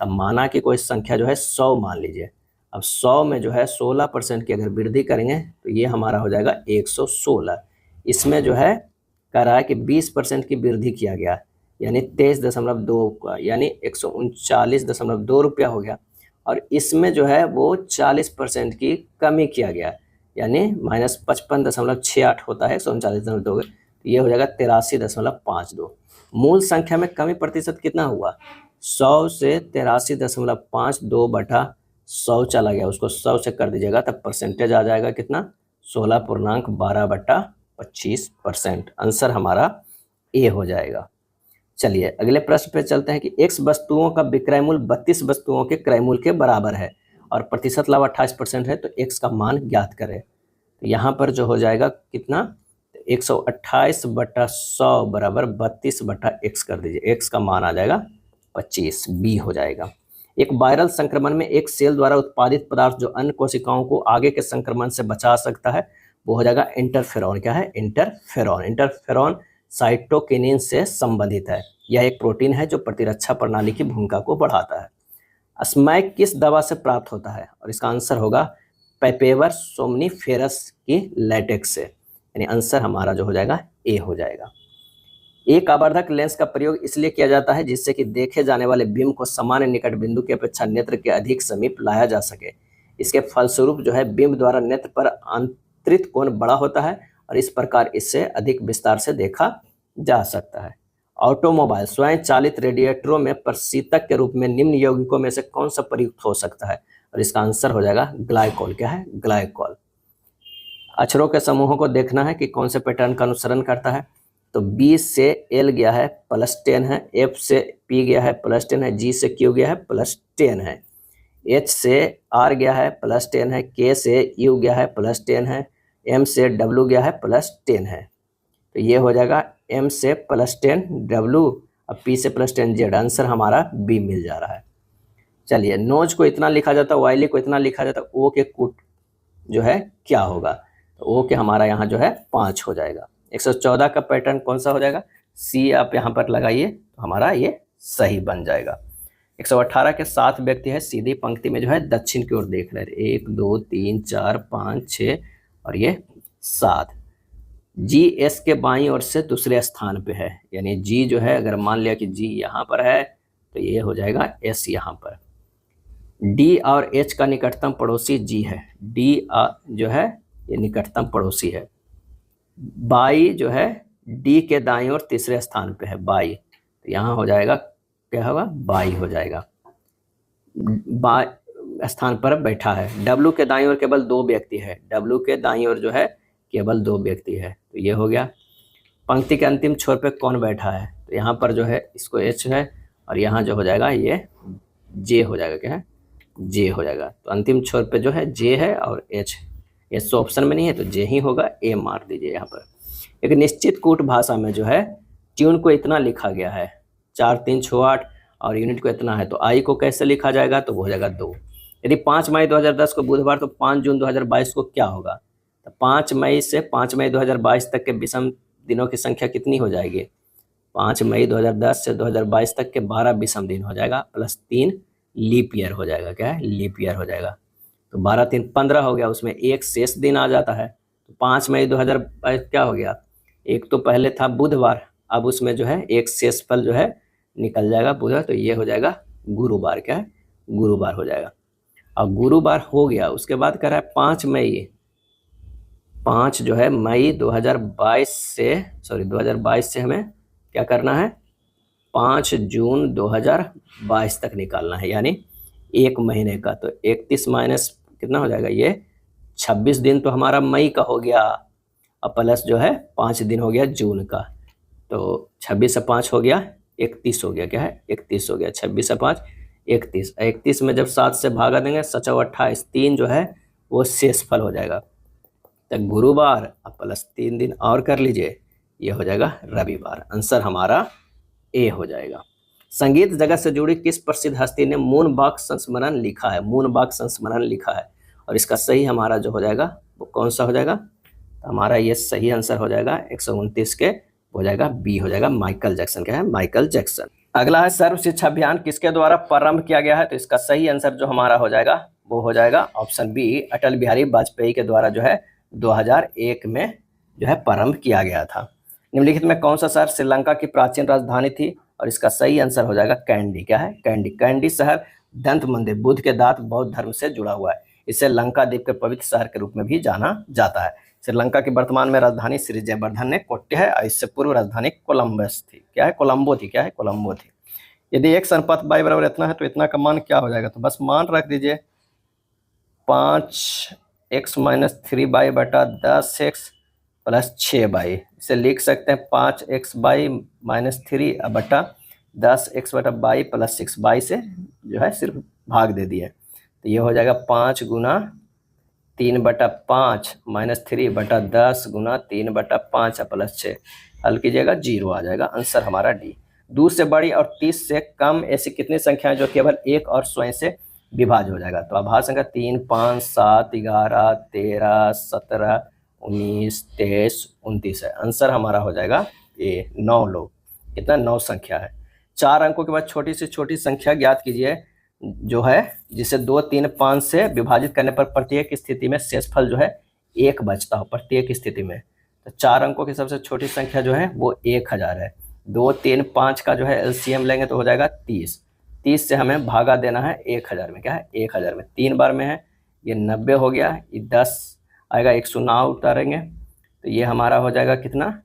तब माना कि कोई संख्या जो है 100 मान लीजिए, अब 100 में जो है 16% की अगर वृद्धि करेंगे तो ये हमारा हो जाएगा 116। इसमें जो है कह रहा है कि 20% की वृद्धि किया गया, यानी 23.2 का, यानी 139.2 रुपया हो गया। और इसमें जो है वो 40% की कमी किया गया, यानी -55.68 होता है 139.2, तो ये हो जाएगा 83.52। मूल संख्या में कमी प्रतिशत कितना हुआ, 100 से 83.52/100 चला गया, उसको 100 से कर दीजिएगा तब परसेंटेज आ जाएगा कितना, 16.12/25%। आंसर हमारा ए हो जाएगा। चलिए अगले प्रश्न पे चलते हैं कि x वस्तुओं का विक्रय मूल्य 32 वस्तुओं के क्रय मूल्य के बराबर है और प्रतिशत लाभ 28% है, तो x का मान ज्ञात करें। तो यहाँ पर जो हो जाएगा कितना, 128/100 बराबर 32/x कर दीजिए, x का मान आ जाएगा 25, बी हो जाएगा। एक वायरल संक्रमण में एक सेल द्वारा उत्पादित पदार्थ जो अन्य कोशिकाओं को आगे के संक्रमण से बचा सकता है वो हो जाएगा इंटरफेरॉन। क्या है, इंटरफेरॉन। इंटरफेरॉन साइटोकिनिन से संबंधित है। यह एक प्रोटीन है जो प्रतिरक्षा प्रणाली की भूमिका को बढ़ाता है। स्मैक किस दवा से प्राप्त होता है? और इसका आंसर होगा पैपेवर सोमनीफेरस की लैटेक्स से, यानी आंसर हमारा जो हो जाएगा ए हो जाएगा। एक आवर्धक लेंस का प्रयोग इसलिए किया जाता है जिससे कि देखे जाने वाले बीम को सामान्य निकट बिंदु की अपेक्षा नेत्र के अधिक समीप लाया जा सके। इसके फलस्वरूप जो है बीम द्वारा नेत्र पर आंतरिक कोण बड़ा होता है और इस प्रकार इससे अधिक विस्तार से देखा जा सकता है। ऑटोमोबाइल स्वयं चालित रेडिएटरों में प्रशीतक के रूप में निम्न यौगिकों में से कौन सा प्रयुक्त हो सकता है? और इसका आंसर हो जाएगा ग्लाइकोल। क्या है? ग्लाइकोल। अक्षरों के समूहों को देखना है कि कौन से पैटर्न का अनुसरण करता है। तो बी से एल गया है +10 है, एफ से पी गया है +10 है, जी से क्यू गया है +10 है, एच से आर गया है +10 है, के से यू गया है +10 है, एम से डब्ल्यू गया है +10 है। तो ये हो जाएगा एम से +10 डब्ल्यू और पी से +10 जेड। आंसर हमारा बी मिल जा रहा है। चलिए, नोज को इतना लिखा जाता है, वाइली को इतना लिखा जाता है, ओ के कूट जो है क्या होगा? तो ओ के हमारा यहाँ जो है 5 हो जाएगा। 114 का पैटर्न कौन सा हो जाएगा? सी आप यहाँ पर लगाइए तो हमारा ये सही बन जाएगा। 118 के 7 व्यक्ति है, सीधी पंक्ति में जो है दक्षिण की ओर देख रहे हैं। 1 2 3 4 5 6 और ये 7। जी एस के बाईं ओर से दूसरे स्थान पे है, यानी जी जो है अगर मान लिया कि जी यहाँ पर है तो ये हो जाएगा एस यहाँ पर। डी और एच का निकटतम पड़ोसी जी है। डी जो है ये निकटतम पड़ोसी है। बाई जो है डी के दाईं ओर तीसरे स्थान पे है, बाई। तो यहाँ हो जाएगा क्या होगा? बाई हो जाएगा। बाई स्थान पर बैठा है। डब्ल्यू के दाईं ओर केवल 2 व्यक्ति है। डब्ल्यू के दाईं ओर जो है केवल 2 व्यक्ति है, तो ये हो गया। पंक्ति के अंतिम छोर पे कौन बैठा है? तो यहाँ पर जो है इसको एच है और यहाँ जो हो जाएगा ये जे हो जाएगा। क्या है? जे हो जाएगा। तो अंतिम छोर पे जो है जे है और एच है। एस ऑप्शन में नहीं है तो जे ही होगा, ए मार दीजिए यहाँ पर। एक निश्चित कूट भाषा में जो है ट्यून को इतना लिखा गया है 4 3 6 8 और यूनिट को इतना है, तो आई को कैसे लिखा जाएगा? तो वो हो जाएगा 2। यदि 5 मई 2010 को बुधवार तो 5 जून 2022 को क्या होगा? तो 5 मई से 5 मई 2022 तक के विषम दिनों की संख्या कितनी हो जाएगी? 5 मई 2010 से 2022 तक के 12 विषम दिन हो जाएगा, +3 लीप ईयर हो जाएगा। क्या है? लीप ईयर हो जाएगा। तो 12 3 15 हो गया, उसमें एक शेष दिन आ जाता है। तो 5 मई 2022 क्या हो गया? एक तो पहले था बुधवार, अब उसमें जो है एक शेष फल जो है निकल जाएगा बुधवार, तो ये हो जाएगा गुरुवार। क्या है? गुरुवार हो जाएगा। और गुरुवार हो गया, उसके बाद कह रहा है 5 मई 5 जो है मई 2022 से हमें क्या करना है? 5 जून 2022 तक निकालना है, यानी 1 महीने का। तो 31 माइनस कितना हो जाएगा? ये 26 दिन तो हमारा मई का हो गया, और प्लस जो है 5 दिन हो गया जून का। तो 26 से 5 हो गया 31 हो गया। क्या है? 31 हो गया। 26 से 5 31। 31 में जब 7 से भागा देंगे 7 28, 3 जो है वो शेष फल हो जाएगा। तो गुरुवार प्लस 3 दिन और कर लीजिए, ये हो जाएगा रविवार। आंसर हमारा ए हो जाएगा। संगीत जगत से जुड़ी किस प्रसिद्ध हस्ती ने मून बाग संस्मरण लिखा है? मून बाग संस्मरण लिखा है, और इसका सही हमारा जो हो जाएगा वो कौन सा हो जाएगा? तो हमारा ये सही आंसर हो जाएगा 129 के हो जाएगा बी हो जाएगा, माइकल जैक्सन। क्या है? Michael Jackson. अगला है सर्व शिक्षा अभियान किसके द्वारा प्रारंभ किया गया है? तो इसका सही आंसर जो हमारा हो जाएगा वो हो जाएगा ऑप्शन बी, अटल बिहारी वाजपेयी के द्वारा जो है 2001 में जो है प्रारंभ किया गया था। निम्नलिखित में कौन सा शहर श्रीलंका की प्राचीन राजधानी थी? और इसका सही आंसर हो जाएगा कैंडी। क्या है? कैंडी। कैंडी शहर दंत मंदिर, बुद्ध के दांत, बौद्ध धर्म से जुड़ा हुआ है। इसे लंका द्वीप के पवित्र शहर के रूप में भी जाना जाता है। श्रीलंका की वर्तमान में राजधानी श्री जयवर्धन ने कोट्टे है, और इससे पूर्व राजधानी कोलंबस थी। क्या है? कोलंबो थी। क्या है? कोलंबो थी। यदि एक अनुपात y बराबर इतना है तो इतना का मान क्या हो जाएगा? तो बस मान रख दीजिए 5x - 3y बटा 10x प्लस 6y। इसे लिख सकते हैं 5xy - 3 बटा 10x बटा y प्लस 6y से जो है सिर्फ भाग दे दिए, तो ये हो जाएगा 5 गुना 3 बटा 5 - 3 बटा 10 गुना 3 बटा 5 प्लस 6। हल कीजिएगा 0 आ जाएगा। आंसर हमारा डी। 2 से बड़ी और 30 से कम ऐसी कितनी संख्याएं जो केवल 1 और स्वयं से विभाज्य हो जाएगा? तो आभाज्य संख्या 3 5 7 11 13 17 19 23 29 है। आंसर हमारा हो जाएगा ये 9 लोग। कितना? 9 संख्या है। 4 अंकों के बाद छोटी से छोटी संख्या ज्ञात कीजिए जो है जिसे 2, 3, 5 से विभाजित करने पर प्रत्येक स्थिति में शेषफल जो है 1 बचता हो प्रत्येक स्थिति में। तो 4 अंकों की सबसे छोटी संख्या जो है वो 1000 है। 2, 3, 5 का जो है एलसीएम लेंगे तो हो जाएगा 30। 30 से हमें भागा देना है 1000 में। क्या है 1000 में 3 बार में है, ये 90 हो गया, ये 10 आएगा, 109 उतारेंगे तो ये हमारा हो जाएगा कितना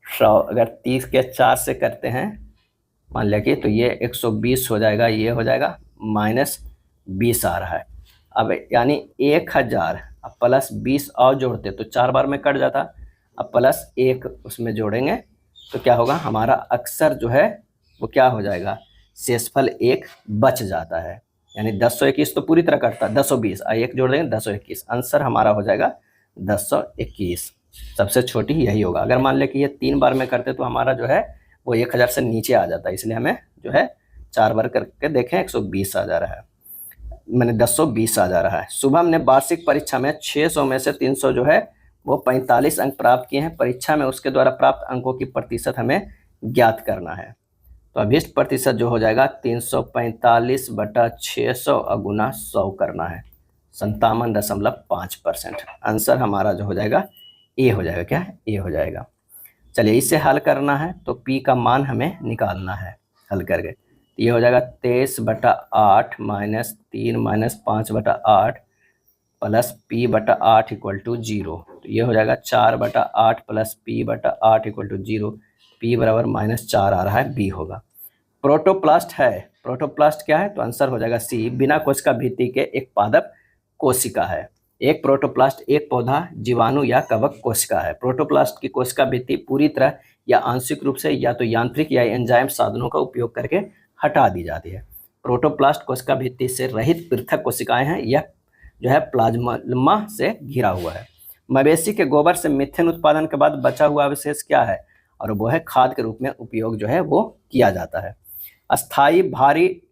100। अगर 30 के 4 से करते हैं मान लिया कि तो ये 120 हो जाएगा, ये हो जाएगा -20 आ रहा है। अब यानी 1000 अब प्लस 20 और जोड़ते तो 4 बार में कट जाता, अब प्लस 1 उसमें जोड़ेंगे तो क्या होगा हमारा अक्सर जो है वो क्या हो जाएगा शेषफल 1 बच जाता है। यानी 1021 तो पूरी तरह कटता, 1020 1 जोड़ देंगे 1021, आंसर हमारा हो जाएगा 1021। सबसे छोटी यही होगा। अगर मान ले कि ये 3 बार में करते तो हमारा जो है वो 1000 से नीचे आ जाता है, इसलिए हमें जो है 4 बार करके देखें 120 आ जा रहा है, मैंने 1020 आ जा रहा है। शुभम ने वार्षिक परीक्षा में 600 में से 300 जो है वो 45 अंक प्राप्त किए हैं। परीक्षा में उसके द्वारा प्राप्त अंकों की प्रतिशत हमें ज्ञात करना है। तो अभिष्ट प्रतिशत जो हो जाएगा 345/600 और गुना 100 करना है, 57.5%। आंसर हमारा जो हो जाएगा ए हो जाएगा। क्या है ए हो जाएगा। चलिए इसे हल करना है तो p का मान हमें निकालना है। हल करके ये हो जाएगा 23/8 -3 -5/8 प्लस p/8 इक्वल टू 0। तो ये हो जाएगा 4/8 plus p/8 equal to 0। p बराबर -4 आ रहा है, बी होगा। प्रोटोप्लास्ट है, प्रोटोप्लास्ट क्या है तो आंसर हो जाएगा सी, बिना कोशिका भित्ति के एक पादप कोशिका है। एक प्रोटोप्लास्ट एक पौधा, जीवाणु या कवक कोशिका है। प्रोटोप्लास्ट की कोशिका भित्ति पूरी तरह या आंशिक रूप से या तो यांत्रिक या एंजाइम साधनों का उपयोग करके हटा दी जाती है। प्रोटोप्लास्ट कोशिका भित्ति से रहित पृथक कोशिकाएं हैं। यह जो है प्लाज्मा से घिरा हुआ है। मवेशी के गोबर से मीथेन उत्पादन के बाद बचा हुआ अवशेष क्या है और वो है खाद के रूप में उपयोग जो है वो किया जाता है। अस्थायी भारी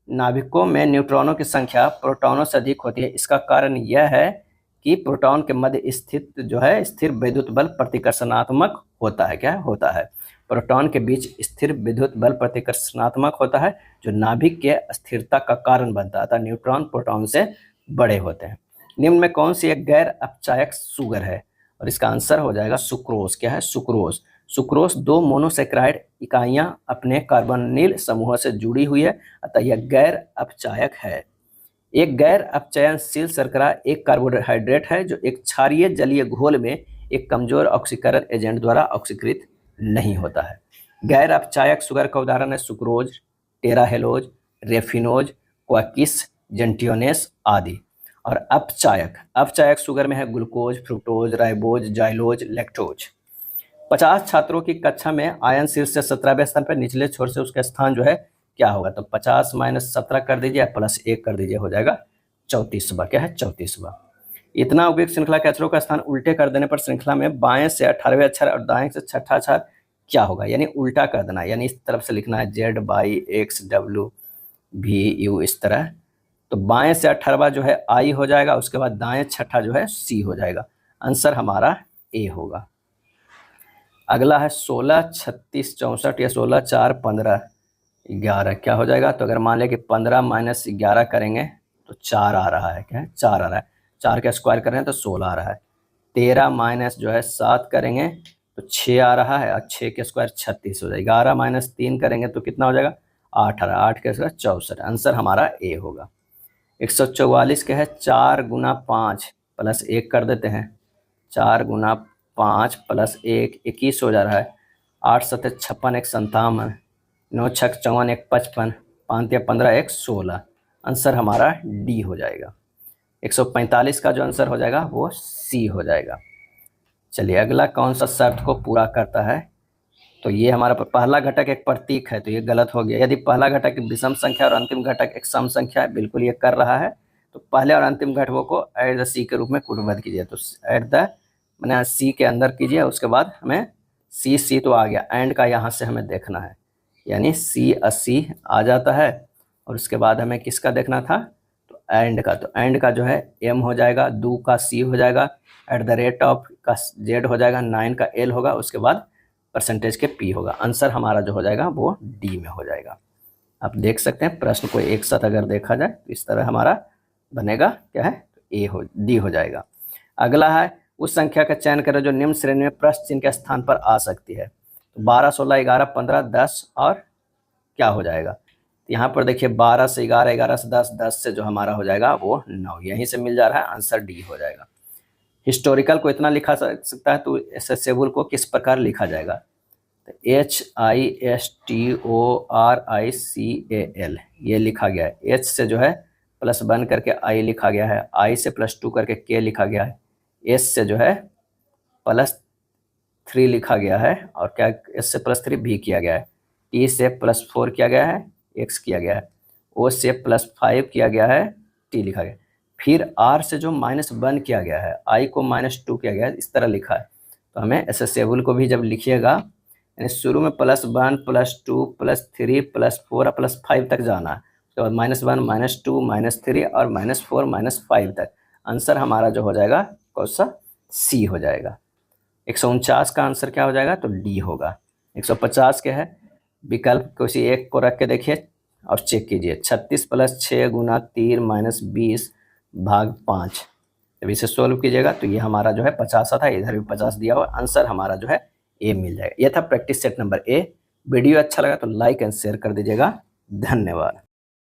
नाभिकों में न्यूट्रॉनों की संख्या प्रोटॉनों से अधिक होती है। इसका कारण यह है कि प्रोटॉन के मध्य स्थित जो है स्थिर विद्युत बल प्रतिकर्षणात्मक होता है। क्या होता है प्रोटॉन के बीच स्थिर विद्युत बल प्रतिकर्षणात्मक होता है जो नाभिक के स्थिरता का कारण बनता है, अतः न्यूट्रॉन प्रोटॉन से बड़े होते हैं। निम्न में कौन सी एक गैर अपचायक शुगर है और इसका आंसर हो जाएगा सुक्रोज। क्या है सुक्रोज। सुक्रोज 2 मोनोसेक्राइड इकाइयां अपने कार्बोनिल समूहों से जुड़ी हुई है, अतः यह गैर अपचायक है। एक गैर अपचयनशील शर्करा एक कार्बोहाइड्रेट है जो एक क्षारीय जलीय घोल में एक कमजोर ऑक्सीकरण एजेंट द्वारा ऑक्सीकृत नहीं होता है। गैर अपचायक शुगर का उदाहरण है सुक्रोज, टेराहेलोज, रेफिनोज, क्वाकिस, जेंटियोनेस आदि। और अपचायक शुगर में है glucose, fructose, ribose, xylose, lactose. 50 छात्रों की कक्षा में आयन शीर्ष से 17वें स्थान पर, निचले छोर से उसका स्थान जो है क्या होगा तो 50 - 17 कर दीजिए प्लस 1 कर दीजिए, हो जाएगा 34वां। क्या है 34वां। इतना उपयुक्त श्रृंखला के अक्षरों का स्थान उल्टे कर देने पर श्रृंखला में बाएं से 18वें अक्षर और दाएं से छठा अक्षर क्या होगा, यानी उल्टा कर देना, यानी इस तरफ से लिखना है ZYXWVU इस तरह। तो बाएं से 18वां जो है आई हो जाएगा, उसके बाद दाएं छठा जो है सी हो जाएगा। आंसर हमारा ए होगा। अगला है 16, 36, 64 या 16, 4, 15, 11 क्या हो जाएगा तो अगर मान लें कि 15 - 11 करेंगे तो 4 आ रहा है। क्या है 4 आ रहा है। 4 का स्क्वायर करें तो 16 आ रहा है। 13 माइनस जो है 7 करेंगे तो 6 आ रहा है और 6 के स्क्वायर 36 हो जाएगा। 11 - 3 करेंगे तो कितना हो जाएगा 8 आ रहा है। 8 के स्क्वायर 64। आंसर हमारा ए होगा। 144 के है 4 × 5 प्लस 1 कर देते हैं। 4 × 5 प्लस 1 21 हो जा रहा है। 8 × 7 = 56, 1 × 57, 9 × 6 = 54, 1 × 55, 5 × 15 = 1 × 16। आंसर हमारा डी हो जाएगा। 145 का जो आंसर हो जाएगा वो सी हो जाएगा। चलिए अगला कौन सा शर्त को पूरा करता है तो ये हमारा पहला घटक एक प्रतीक है तो ये गलत हो गया। यदि पहला घटक विषम संख्या और अंतिम घटक एक सम संख्या है, बिल्कुल ये कर रहा है, तो पहले और अंतिम घटकों को ऐड द सी के रूप में कूटबद्ध कीजिए। तो ऐड द मैंने सी के अंदर कीजिए, उसके बाद हमें सी तो आ गया, एंड का यहाँ से हमें देखना है, यानी सी 80 आ जाता है और उसके बाद हमें किसका देखना था तो एंड का। तो एंड का जो है एम हो जाएगा, 2 का सी हो जाएगा, @ ऑफ का जेड हो जाएगा, 9 का एल होगा, उसके बाद परसेंटेज के पी होगा। आंसर हमारा जो हो जाएगा वो डी में हो जाएगा। आप देख सकते हैं प्रश्न को एक साथ अगर देखा जाए तो इस तरह हमारा बनेगा, क्या है, डी हो जाएगा। अगला है उस संख्या का चयन करें जो निम्न श्रेणी में प्रश्न चिन्ह के स्थान पर आ सकती है। तो 12, 16, 11, 15, 10 और क्या हो जाएगा। तो यहाँ पर देखिए 12 से 11, 11 से 10, 10 से जो हमारा हो जाएगा वो 9, यहीं से मिल जा रहा है, आंसर डी हो जाएगा। हिस्टोरिकल को इतना लिखा सकता है तो एसेसेबल को किस प्रकार लिखा जाएगा। तो HISTORICAL ये लिखा गया है। H से जो है +1 करके I लिखा गया है, I से +2 करके K लिखा गया है, S से जो है +3 लिखा गया है और क्या S से +3 भी किया गया है, T से +4 किया गया है, X किया गया है, O से +5 किया गया है, T लिखा गया है। फिर R से जो -1 किया गया है, I को -2 किया गया है, इस तरह लिखा है। तो हमें एसेसेबल को भी जब लिखिएगा यानी शुरू में +1, +2, +3, +4 और +5 तक जाना है, उसके बाद -1, -2, -3 और -4, -5 तक। आंसर हमारा जो हो जाएगा कौन सा, सी हो जाएगा। 149 का आंसर क्या हो जाएगा, तो डी होगा। 150 के है, विकल्प किसी एक को रख के देखिए और चेक कीजिए। 36 + 6 × 3 - 20 भाग 5, जब इसे सोल्व कीजिएगा तो ये हमारा जो है 50 आता है, इधर भी 50 दिया हुआ, आंसर हमारा जो है ए मिल जाएगा। ये था practice set number A. Video अच्छा लगा तो लाइक एंड शेयर कर दीजिएगा। धन्यवाद।